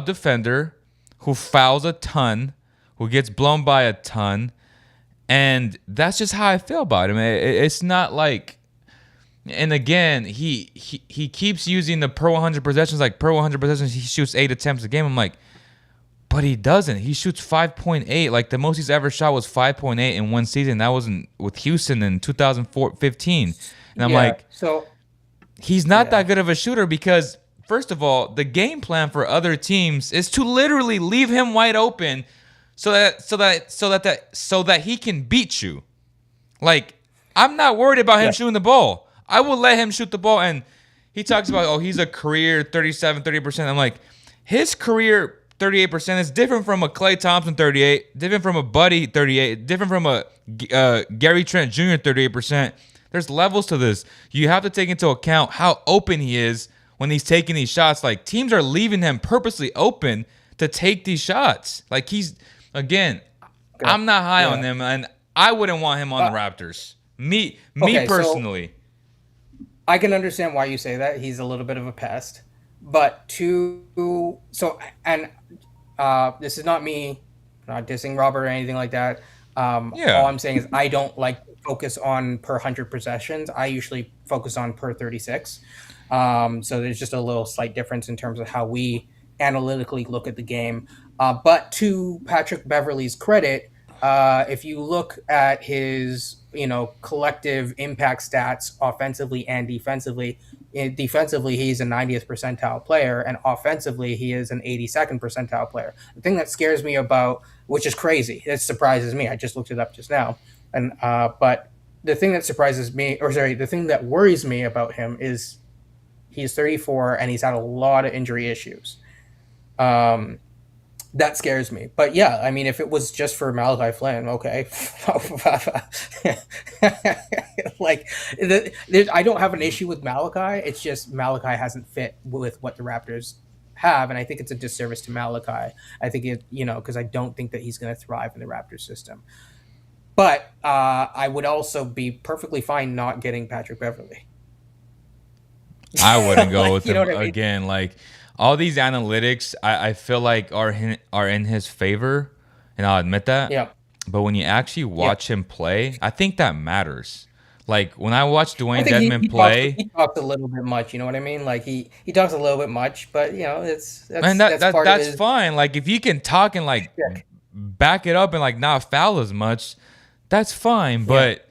defender who fouls a ton, who gets blown by a ton, and that's just how I feel about him. It's not like, and again, he keeps using the per 100 possessions. Like, per 100 possessions, he shoots 8 attempts a game. I'm like, but he doesn't. He shoots 5.8. Like, the most he's ever shot was 5.8 in one season. That was with Houston in 2015. And I'm like, so he's not that good of a shooter, because first of all, the game plan for other teams is to literally leave him wide open so that he can beat you. Like, I'm not worried about him shooting the ball. I will let him shoot the ball. And he talks about, he's a career 30%. I'm like, his career 38% is different from a Klay Thompson 38, different from a Buddy 38, different from a Gary Trent Jr. 38%. There's levels to this. You have to take into account how open he is when he's taking these shots. Like, teams are leaving him purposely open to take these shots. Like, he's, again, I'm not high on him, and I wouldn't want him on the Raptors. Me personally. So I can understand why you say that. He's a little bit of a pest. But this is not me, not dissing Robert or anything like that. All I'm saying is I don't like to focus on per 100 possessions. I usually focus on per 36. So there's just a little slight difference in terms of how we analytically look at the game. But to Patrick Beverley's credit, if you look at his, collective impact stats offensively and defensively, he's a 90th percentile player, and offensively he is an 82nd percentile player. The thing that scares me about, which is crazy, it surprises me. I just looked it up just now, and but the thing that the thing that worries me about him is he's 34 and he's had a lot of injury issues. That scares me. But yeah, I mean, if it was just for Malachi Flynn, okay. I don't have an issue with Malachi. It's just Malachi hasn't fit with what the Raptors have, and I think it's a disservice to Malachi. I think because I don't think that he's going to thrive in the Raptors system. But I would also be perfectly fine not getting Patrick Beverley. I wouldn't go with him I mean? again. Like, all these analytics, I feel like are in his favor, and I'll admit that. Yeah. But when you actually watch him play, I think that matters. Like, when I watch Dwayne Dedmon play, he talks a little bit much. You know what I mean? Like he talks a little bit much, but that's fine. Like, if you can talk and back it up and not foul as much, that's fine. But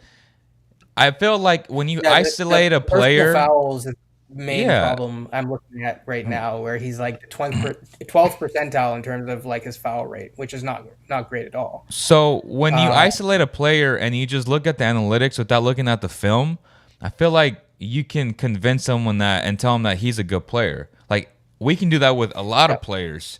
I feel like when you isolate a player, fouls is main problem I'm looking at right now, where he's like the 12th percentile in terms of his foul rate, which is not great at all. So when you isolate a player and you just look at the analytics without looking at the film, I feel like you can convince someone that and tell them that he's a good player. Like, we can do that with a lot of players.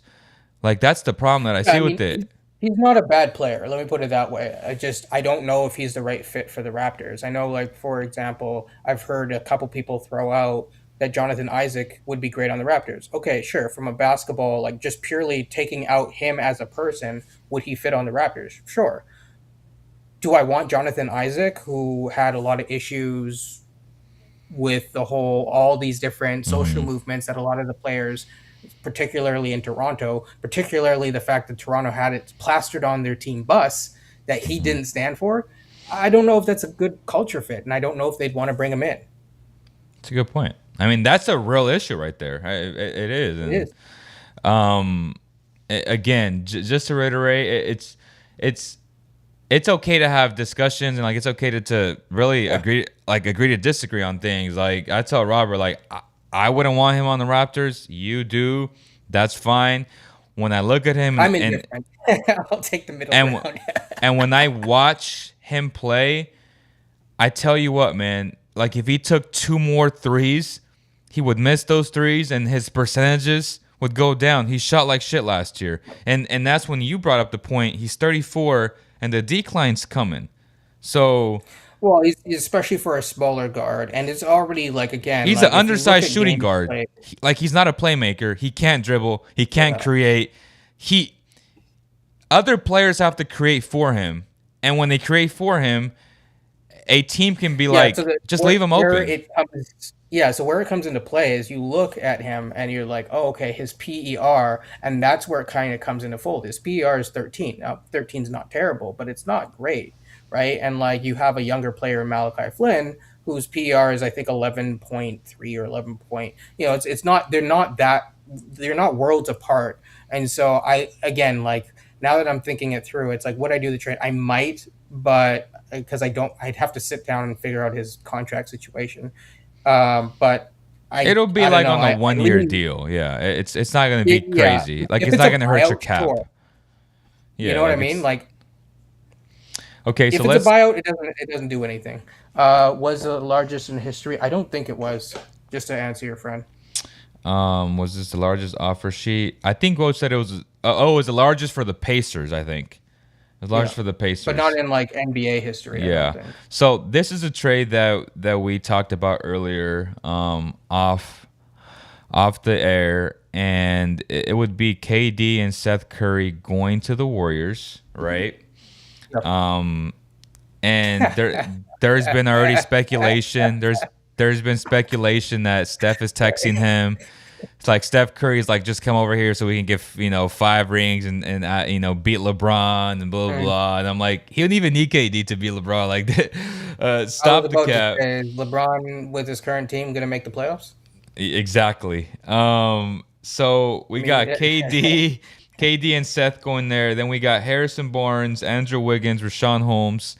Like, that's the problem that I see with it. He's not a bad player. Let me put it that way. I don't know if he's the right fit for the Raptors. I know, for example, I've heard a couple people throw out that Jonathan Isaac would be great on the Raptors. Okay, sure. From a basketball, just purely taking out him as a person, would he fit on the Raptors? Sure. Do I want Jonathan Isaac, who had a lot of issues with all these different social movements that a lot of the players, particularly in Toronto, particularly the fact that Toronto had it plastered on their team bus that he didn't stand for? I don't know if that's a good culture fit, and I don't know if they'd want to bring him in. That's a good point. I mean, that's a real issue right there. It is. And, it is. Again, just to reiterate, it's okay to have discussions, and it's okay to really agree to disagree on things. Like, I tell Robert, I wouldn't want him on the Raptors. You do. That's fine. When I look at him, I'm indifferent. I'll take the middle ground. And when I watch him play, I tell you what, man. If he took 2 more threes, he would miss those threes, and his percentages would go down. He shot like shit last year. And that's when you brought up the point. He's 34, and the decline's coming. So... Well, he's especially for a smaller guard, and it's already, again... He's an undersized shooting guard. He's not a playmaker. He can't dribble. He can't create. Other players have to create for him, and when they create for him, a team can be just leave him open. So where it comes into play is you look at him and you're like, oh, okay, his PER, and that's where it kind of comes into fold. His PER is 13. Now, 13 is not terrible, but it's not great, right? And you have a younger player in Malachi Flynn whose PER is, I think, 11.3 or 11 point. It's not. They're not worlds apart. And so now that I'm thinking it through, it's would I do the trade? I might, but because I'd have to sit down and figure out his contract situation. But It'll be I don't like know. on a 1-year lean- deal. Yeah, it's not going to be yeah. crazy. Like If it's not a going to hurt your buyout, cap. sure. Yeah, You know what I like mean? Like okay, if so it's let's a buyout, it doesn't do anything. Was the largest in history? I don't think it was. Just to answer your friend. was this the largest offer sheet? I think Woj said it was it was the largest for the Pacers, I think. It was largest for the Pacers. But not in like NBA history. Yeah. I don't think. So this is a trade that we talked about earlier, off the air, and it would be KD and Seth Curry going to the Warriors, right? Yep. And there's been already speculation. There's been speculation that Steph is texting him. It's like Steph Curry's like, just come over here so we can get 5 rings and beat LeBron and blah blah blah. And I'm like, he don't even need KD to beat LeBron. Like, stop the cap. Is LeBron with his current team going to make the playoffs? Exactly. So we got KD and Seth going there. Then we got Harrison Barnes, Andrew Wiggins, Rashawn Holmes,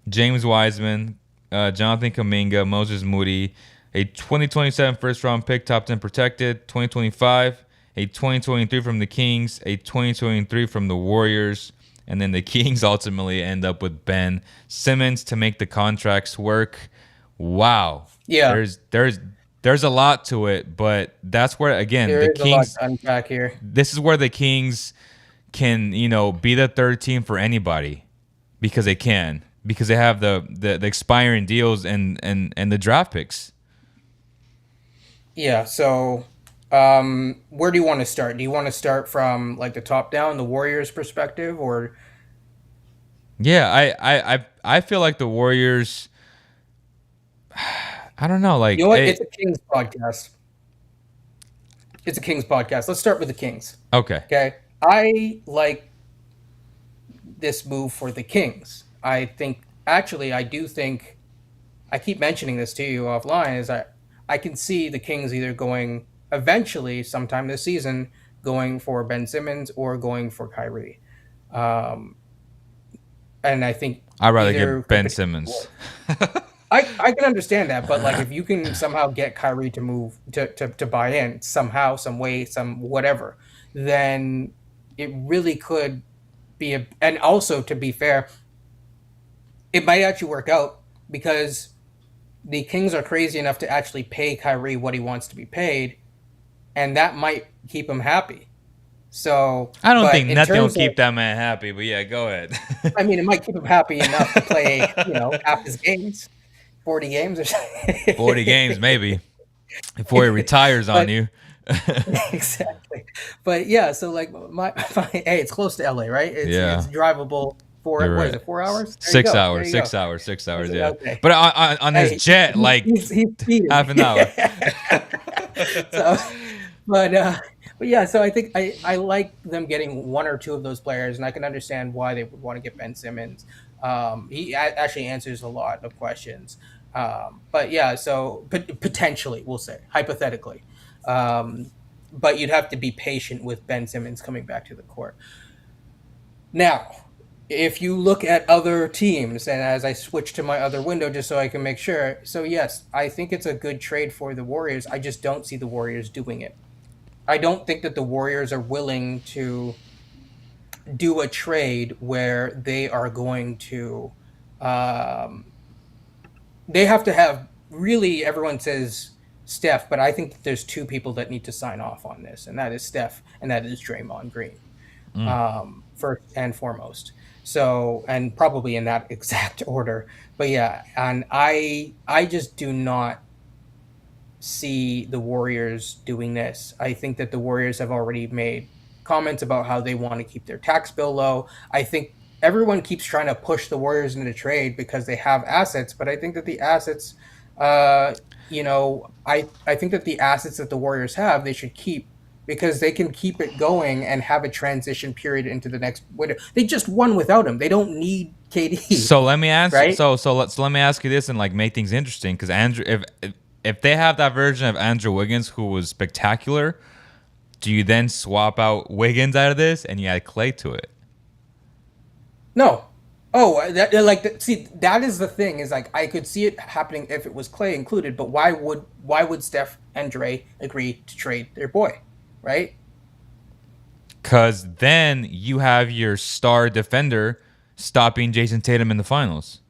James Wiseman, Jonathan Kuminga, Moses Moody, a 2027 first-round pick, top 10 protected, 2025, a 2023 from the Kings, a 2023 from the Warriors, and then the Kings ultimately end up with Ben Simmons to make the contracts work. Wow. Yeah. There's a lot to it, but that's where, again, the Kings, a lot to unpack here. This is where the Kings can, be the third team for anybody because they can. Because they have the expiring deals and the draft picks. Yeah, so where do you want to start? Do you want to start from like the top down, the Warriors' perspective, or? Yeah, I feel like the Warriors. I don't know, like You know what? It's a Kings podcast. Let's start with the Kings. Okay. Okay. I like this move for the Kings. I do think, I keep mentioning this to you offline, is I can see the Kings either going eventually sometime this season going for Ben Simmons or going for Kyrie. And I think I'd rather get Ben Simmons. I can understand that, but like if you can somehow get Kyrie to move to buy in somehow, some way, some whatever, then it really could be and also, to be fair, it might actually work out because the Kings are crazy enough to actually pay Kyrie what he wants to be paid, and that might keep him happy. So I don't think nothing will keep that man happy, but yeah, go ahead. I mean, it might keep him happy enough to play, half his games, 40 games or something. 40 games maybe before he retires on you. Exactly. But yeah, so like hey, it's close to LA, right? It's drivable. What is it, 4 hours? 6 hours. 6 hours. 6 hours. Yeah. Okay. But on his jet, like he's half an hour. So, but yeah, so I think I like them getting one or two of those players, and I can understand why they would want to get Ben Simmons. He actually answers a lot of questions. But yeah, so potentially, we'll say, hypothetically. But you'd have to be patient with Ben Simmons coming back to the court. Now, if you look at other teams, and as I switch to my other window just so I can make sure, so yes, I think it's a good trade for the Warriors. I just don't see the Warriors doing it. I don't think that the Warriors are willing to do a trade where they are going to they have to have, really, everyone says Steph, but I think that there's two people that need to sign off on this, and that is Steph and that is Draymond Green, first and foremost. So, and probably in that exact order. But yeah, and I just do not see the Warriors doing this. I think that the Warriors have already made comments about how they want to keep their tax bill low. I think everyone keeps trying to push the Warriors into trade because they have assets, but I think that the assets, I think that the assets that the Warriors have, they should keep, because they can keep it going and have a transition period into the next winter. They just won without him. They don't need KD. So let me ask. Right? So let me ask you this and like make things interesting, because Andrew, if they have that version of Andrew Wiggins who was spectacular, do you then swap out Wiggins out of this and you add Clay to it? No, Oh, see, that is the thing. Is like I could see it happening if it was Clay included, but why would Steph and Dre agree to trade their boy, right? Because then you have your star defender stopping Jason Tatum in the finals.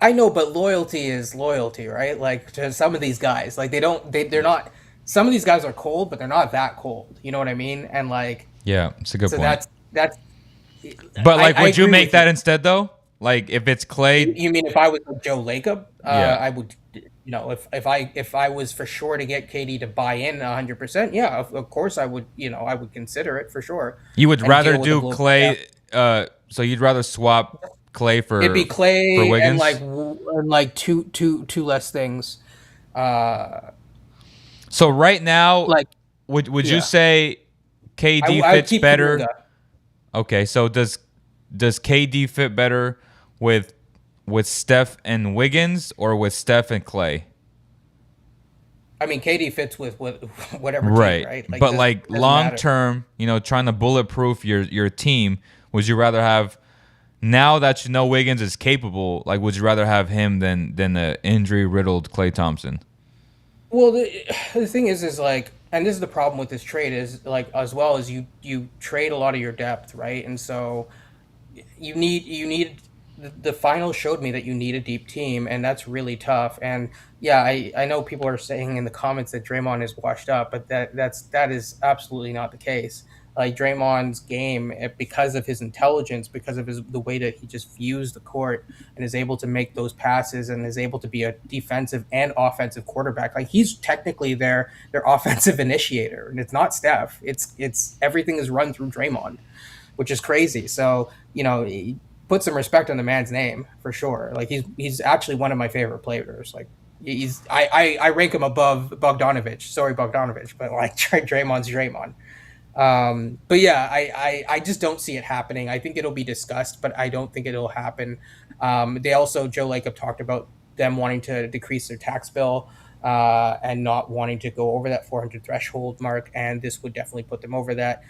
I know, but loyalty is loyalty, right? Like to some of these guys, like they're not. Some of these guys are cold, but they're not that cold. You know what I mean? And like, Yeah, it's a good so point. that's. But like, I would you agree make with that instead though? Like, if it's Clay, You mean if I was like Joe Lacob, Yeah. I would, if I was for sure to get KD to buy in 100%, yeah, of course I would, I would consider it for sure. you would And rather deal with the do global Clay. So you'd rather swap Clay for It'd be Clay for and Wiggins. like two less things. So right now, Like would you yeah. say KD I would fits keep better? Kuminga. Okay, so does KD fit better with Steph and Wiggins or with Steph and Clay? I mean, KD fits with whatever Right. team, right? But doesn't- like doesn't long matter. term, trying to bulletproof your team, would you rather have, now that you know Wiggins is capable, like would you rather have him than the injury riddled Klay Thompson? Well, the thing is like, and this is the problem with this trade is like, as well as you trade a lot of your depth, right? And so you need the finals showed me that you need a deep team, and that's really tough. And yeah, I know people are saying in the comments that Draymond is washed up, but that is absolutely not the case. Like Draymond's game, because of his intelligence, because of the way that he just views the court and is able to make those passes and is able to be a defensive and offensive quarterback. Like he's technically their offensive initiator, and it's not Steph. It's everything is run through Draymond, which is crazy. So put some respect on the man's name for sure. Like he's actually one of my favorite players. Like I rank him above Bogdanovich. Sorry, Bogdanovich, but like Draymond's Draymond. But yeah, I just don't see it happening. I think it'll be discussed, but I don't think it'll happen. They also, Joe Lacob talked about them wanting to decrease their tax bill and not wanting to go over that 400 threshold mark, and this would definitely put them over that.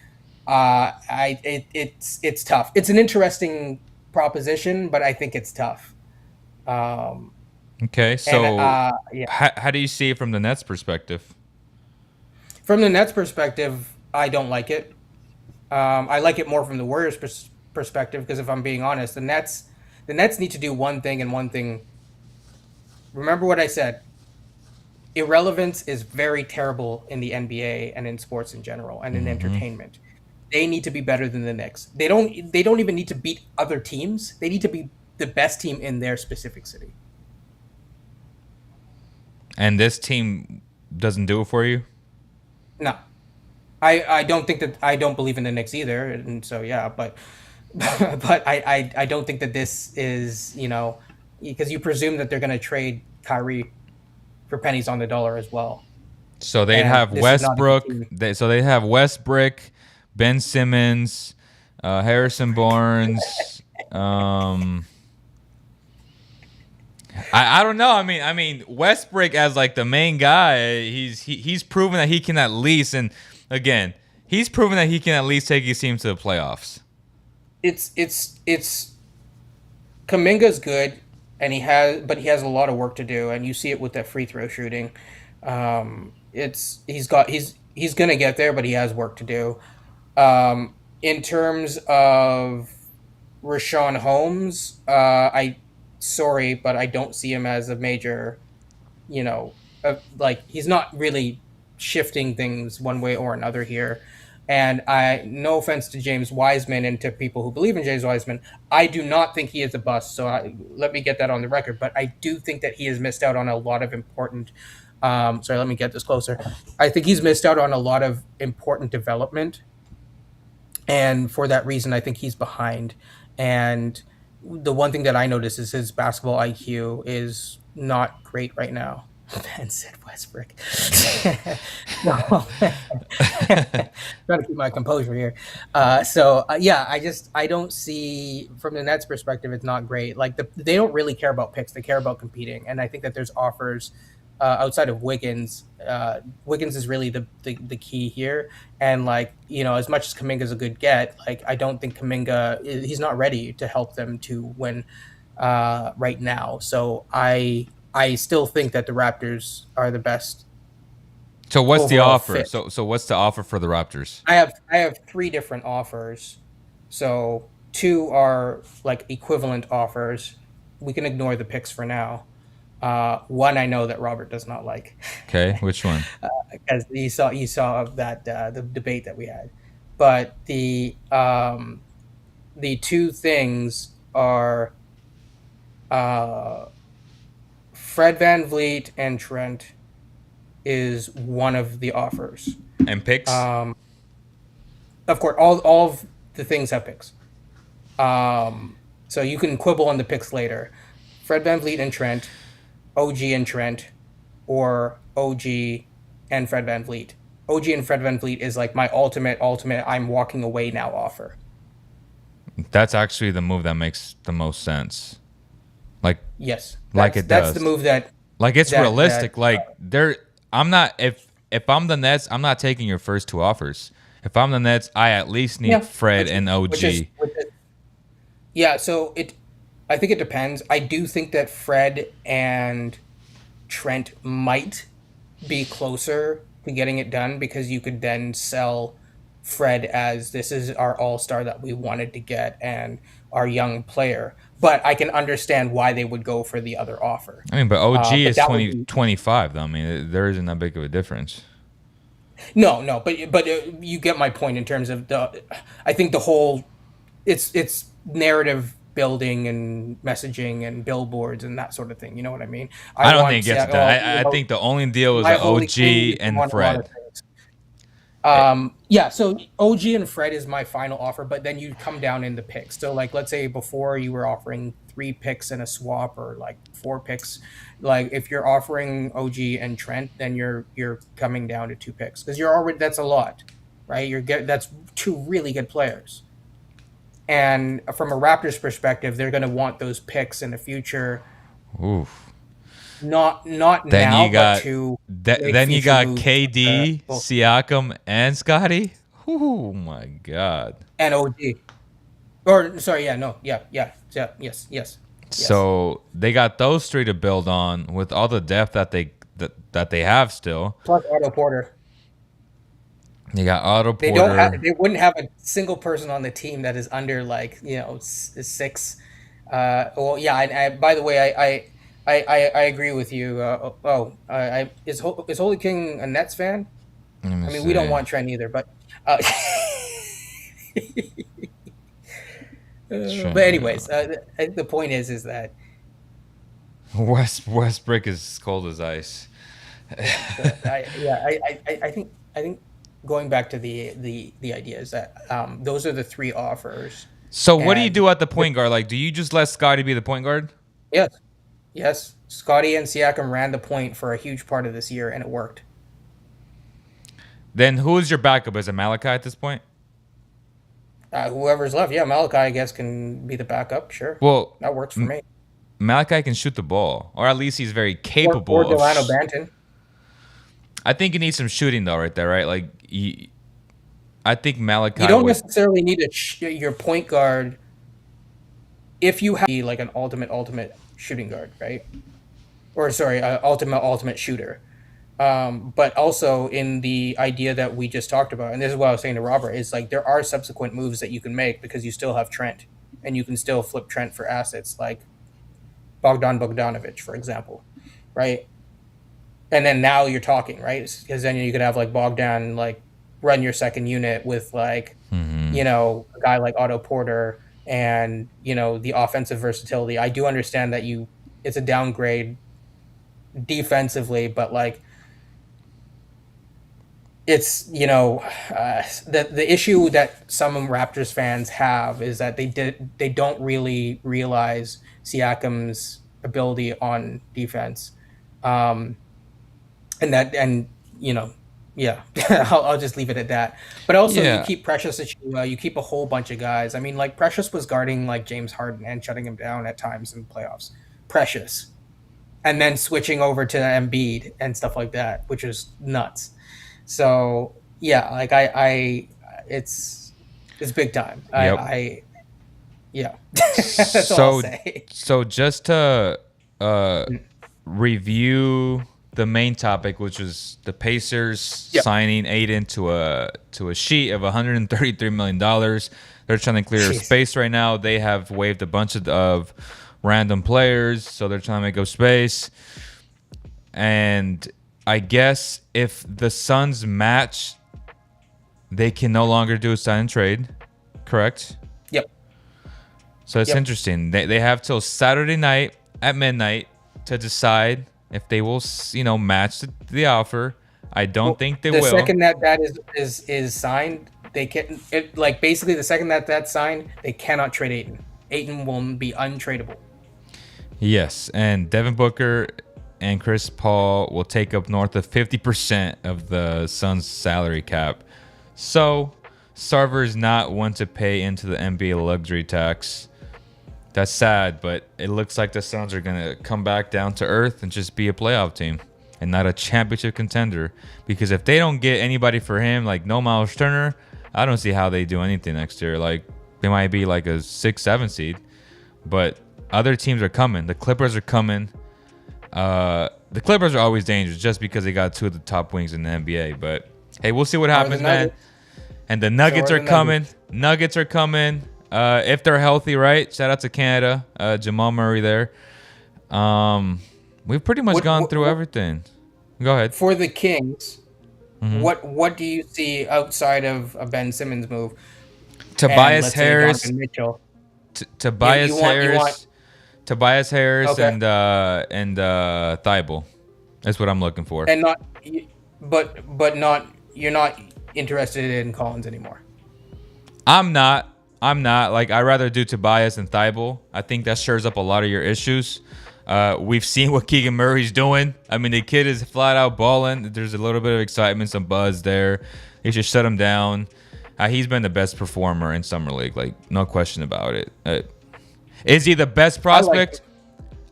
It's tough. It's an interesting proposition, but I think it's tough. Okay, so Yeah. how do you see it from the Nets' perspective? From the Nets' perspective, I don't like it. I like it more from the Warriors' perspective because if I'm being honest, the Nets need to do one thing and one thing. Remember what I said. Irrelevance is very terrible in the NBA and in sports in general and in entertainment. They need to be better than the Knicks. They don't even need to beat other teams. They need to be the best team in their specific city. And this team doesn't do it for you? No. I don't think that I don't believe in the Knicks either, and so yeah, but I don't think that this is, because you presume that they're going to trade Kyrie for pennies on the dollar as well. So they'd And have this is not a Westbrook. good team. They'd have Westbrook, Ben Simmons, Harrison Barnes. I don't know. I mean, Westbrook as like the main guy. He's proven that he can at least, and again, he's proven that he can at least take his team to the playoffs. It's Kuminga's good, and he has a lot of work to do, and you see it with that free throw shooting. He's gonna get there, but he has work to do. In terms of Rashawn Holmes, sorry, but I don't see him as a major, like he's not really shifting things one way or another here. And no offense to James Wiseman and to people who believe in James Wiseman, I do not think he is a bust. So let me get that on the record. But I do think that he has missed out on a lot of important. Sorry, let me get this closer. I think he's missed out on a lot of important development. And for that reason, I think he's behind. And the one thing that I notice is his basketball IQ is not great right now. Ben said Westbrook. Trying to keep my composure here. I don't see, from the Nets' perspective, it's not great. Like they don't really care about picks; they care about competing. And I think that there's offers outside of Wiggins. Wiggins is really the key here. And like, as much as Kuminga's a good get, like I don't think he's not ready to help them to win right now. So I still think that the Raptors are the best. So what's the offer? Fit. So what's the offer for the Raptors? I have 3 different offers. So 2 are like equivalent offers. We can ignore the picks for now. One I know that Robert does not like. Okay, which one? Because you saw that the debate that we had. But the 2 things are Fred VanVleet and Trent is one of the offers. And picks? Of course, all of the things have picks. So you can quibble on the picks later. Fred VanVleet and Trent, OG and Trent, or OG and Fred VanVleet. OG and Fred VanVleet is like my ultimate I'm walking away now offer. That's actually the move that makes the most sense. Like yes, like it does. That's the move that like it's realistic. I'm not if I'm the Nets, I'm not taking your first 2 offers. If I'm the Nets, I at least need Fred and OG. So I think it depends. I do think that Fred and Trent might be closer to getting it done because you could then sell Fred as this is our all-star that we wanted to get and our young player. But I can understand why they would go for the other offer. I mean, but OG is 25, though. I mean, there isn't that big of a difference. No, but you get my point in terms of I think the whole it's narrative building and messaging and billboards and that sort of thing. You know what I mean? I don't think it gets to that. I think the only deal is OG and Fred. So OG and Fred is my final offer, but then you come down in the picks. So like, let's say before you were offering 3 picks and a swap or like 4 picks. Like if you're offering OG and Trent, then you're coming down to 2 picks because that's a lot, right? That's 2 really good players. And from a Raptors perspective, they're going to want those picks in the future. Oof. Not then now, you got, but to then you got KD, Siakam, and Scotty. Oh my God. And OG. Or sorry, yes. So they got those 3 to build on with all the depth that they have still. Plus Otto Porter. You got Otto Porter. They wouldn't have a single person on the team that is under 6. By the way, I agree with you. Is Holy King a Nets fan? I mean, we don't want Trent either, but. But anyways, the point is that Westbrook is cold as ice. I think going back to the idea is that those are the 3 offers. So what do you do at the point guard? Like, do you just let Scotty be the point guard? Yes. Scotty and Siakam ran the point for a huge part of this year, and it worked. Then who is your backup? Is it Malachi at this point? Whoever's left, Malachi, I guess, can be the backup. Sure. Well, that works for me. Malachi can shoot the ball, or at least he's very capable. Or Delano Banton. I think you need some shooting though, right there, right? Like, I think Malachi. You don't necessarily need your point guard if you have like an ultimate shooting guard, right? Or sorry, ultimate shooter. But also in the idea that we just talked about, and this is what I was saying to Robert, is like there are subsequent moves that you can make because you still have Trent, and you can still flip Trent for assets like Bogdanovic, for example, right? And then now you're talking, right? Because then you could have like Bogdan like run your second unit with like a guy like Otto Porter and the offensive versatility. I do understand that it's a downgrade defensively, but like it's the issue that some Raptors fans have is that they don't really realize Siakam's ability on defense, I'll just leave it at that. But also you keep Precious Achiuwa, you keep a whole bunch of guys. I mean, like Precious was guarding like James Harden and shutting him down at times in playoffs. Precious, and then switching over to Embiid and stuff like that, which is nuts. So yeah, like it's big time. Yep. Yeah, that's all I'll say. So just to review the main topic, which was the Pacers signing Ayton to a sheet of $133 million. They're trying to clear space right now. They have waived a bunch of random players, so they're trying to make up space. And I guess if the Suns match, they can no longer do a sign and trade, correct? Yep. So it's interesting. They have till Saturday night at midnight to decide if they will, match the offer. I don't think they will. The second that is signed, they can basically the second that's signed, they cannot trade Ayton. Ayton will be untradeable. Yes, and Devin Booker and Chris Paul will take up north of 50% of the Suns' salary cap. So Sarver is not one to pay into the NBA luxury tax. That's sad, but it looks like the Suns are going to come back down to earth and just be a playoff team and not a championship contender. Because if they don't get anybody for him, like no Miles Turner, I don't see how they do anything next year. Like they might be like a 6-7 seed, but other teams are coming. The Clippers are coming. The Clippers are always dangerous just because they got two of the top wings in the NBA. But hey, we'll see what happens, man. And the Nuggets are coming. Nuggets are coming. If they're healthy, right? Shout out to Canada, Jamal Murray there. We've pretty much gone through everything. Go ahead. For the Kings, what do you see outside of a Ben Simmons move? Tobias Harris. Tobias Harris and Thibault. That's what I'm looking for. And you're not interested in Collins anymore. I'm not. Like, I'd rather do Tobias and Thibault. I think that stirs up a lot of your issues. We've seen what Keegan Murray's doing. I mean, the kid is flat out balling. There's a little bit of excitement, some buzz there. They should shut him down. He's been the best performer in Summer League, like, no question about it. Is he the best prospect?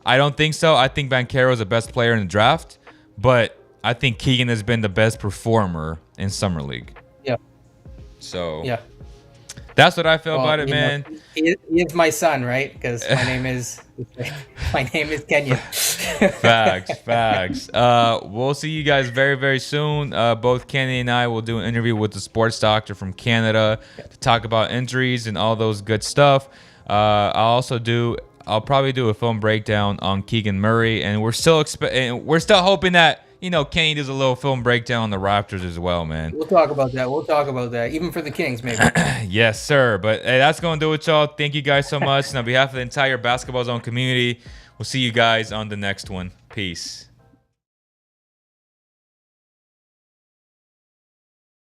I don't think so. I think Banchero is the best player in the draft, but I think Keegan has been the best performer in Summer League. Yeah. So yeah. That's what I feel about it, man. He is my son, right? Because my name is Kenyon. Facts. We'll see you guys very, very soon. Both Kenny and I will do an interview with the sports doctor from Canada to talk about injuries and all those good stuff. I'll probably do a film breakdown on Keegan Murray, and we're still hoping that Kenny does a little film breakdown on the Raptors as well, man. We'll talk about that. Even for the Kings, maybe. Yes, sir. But hey, that's going to do it, y'all. Thank you guys so much. And on behalf of the entire Basketball Zone community, we'll see you guys on the next one. Peace.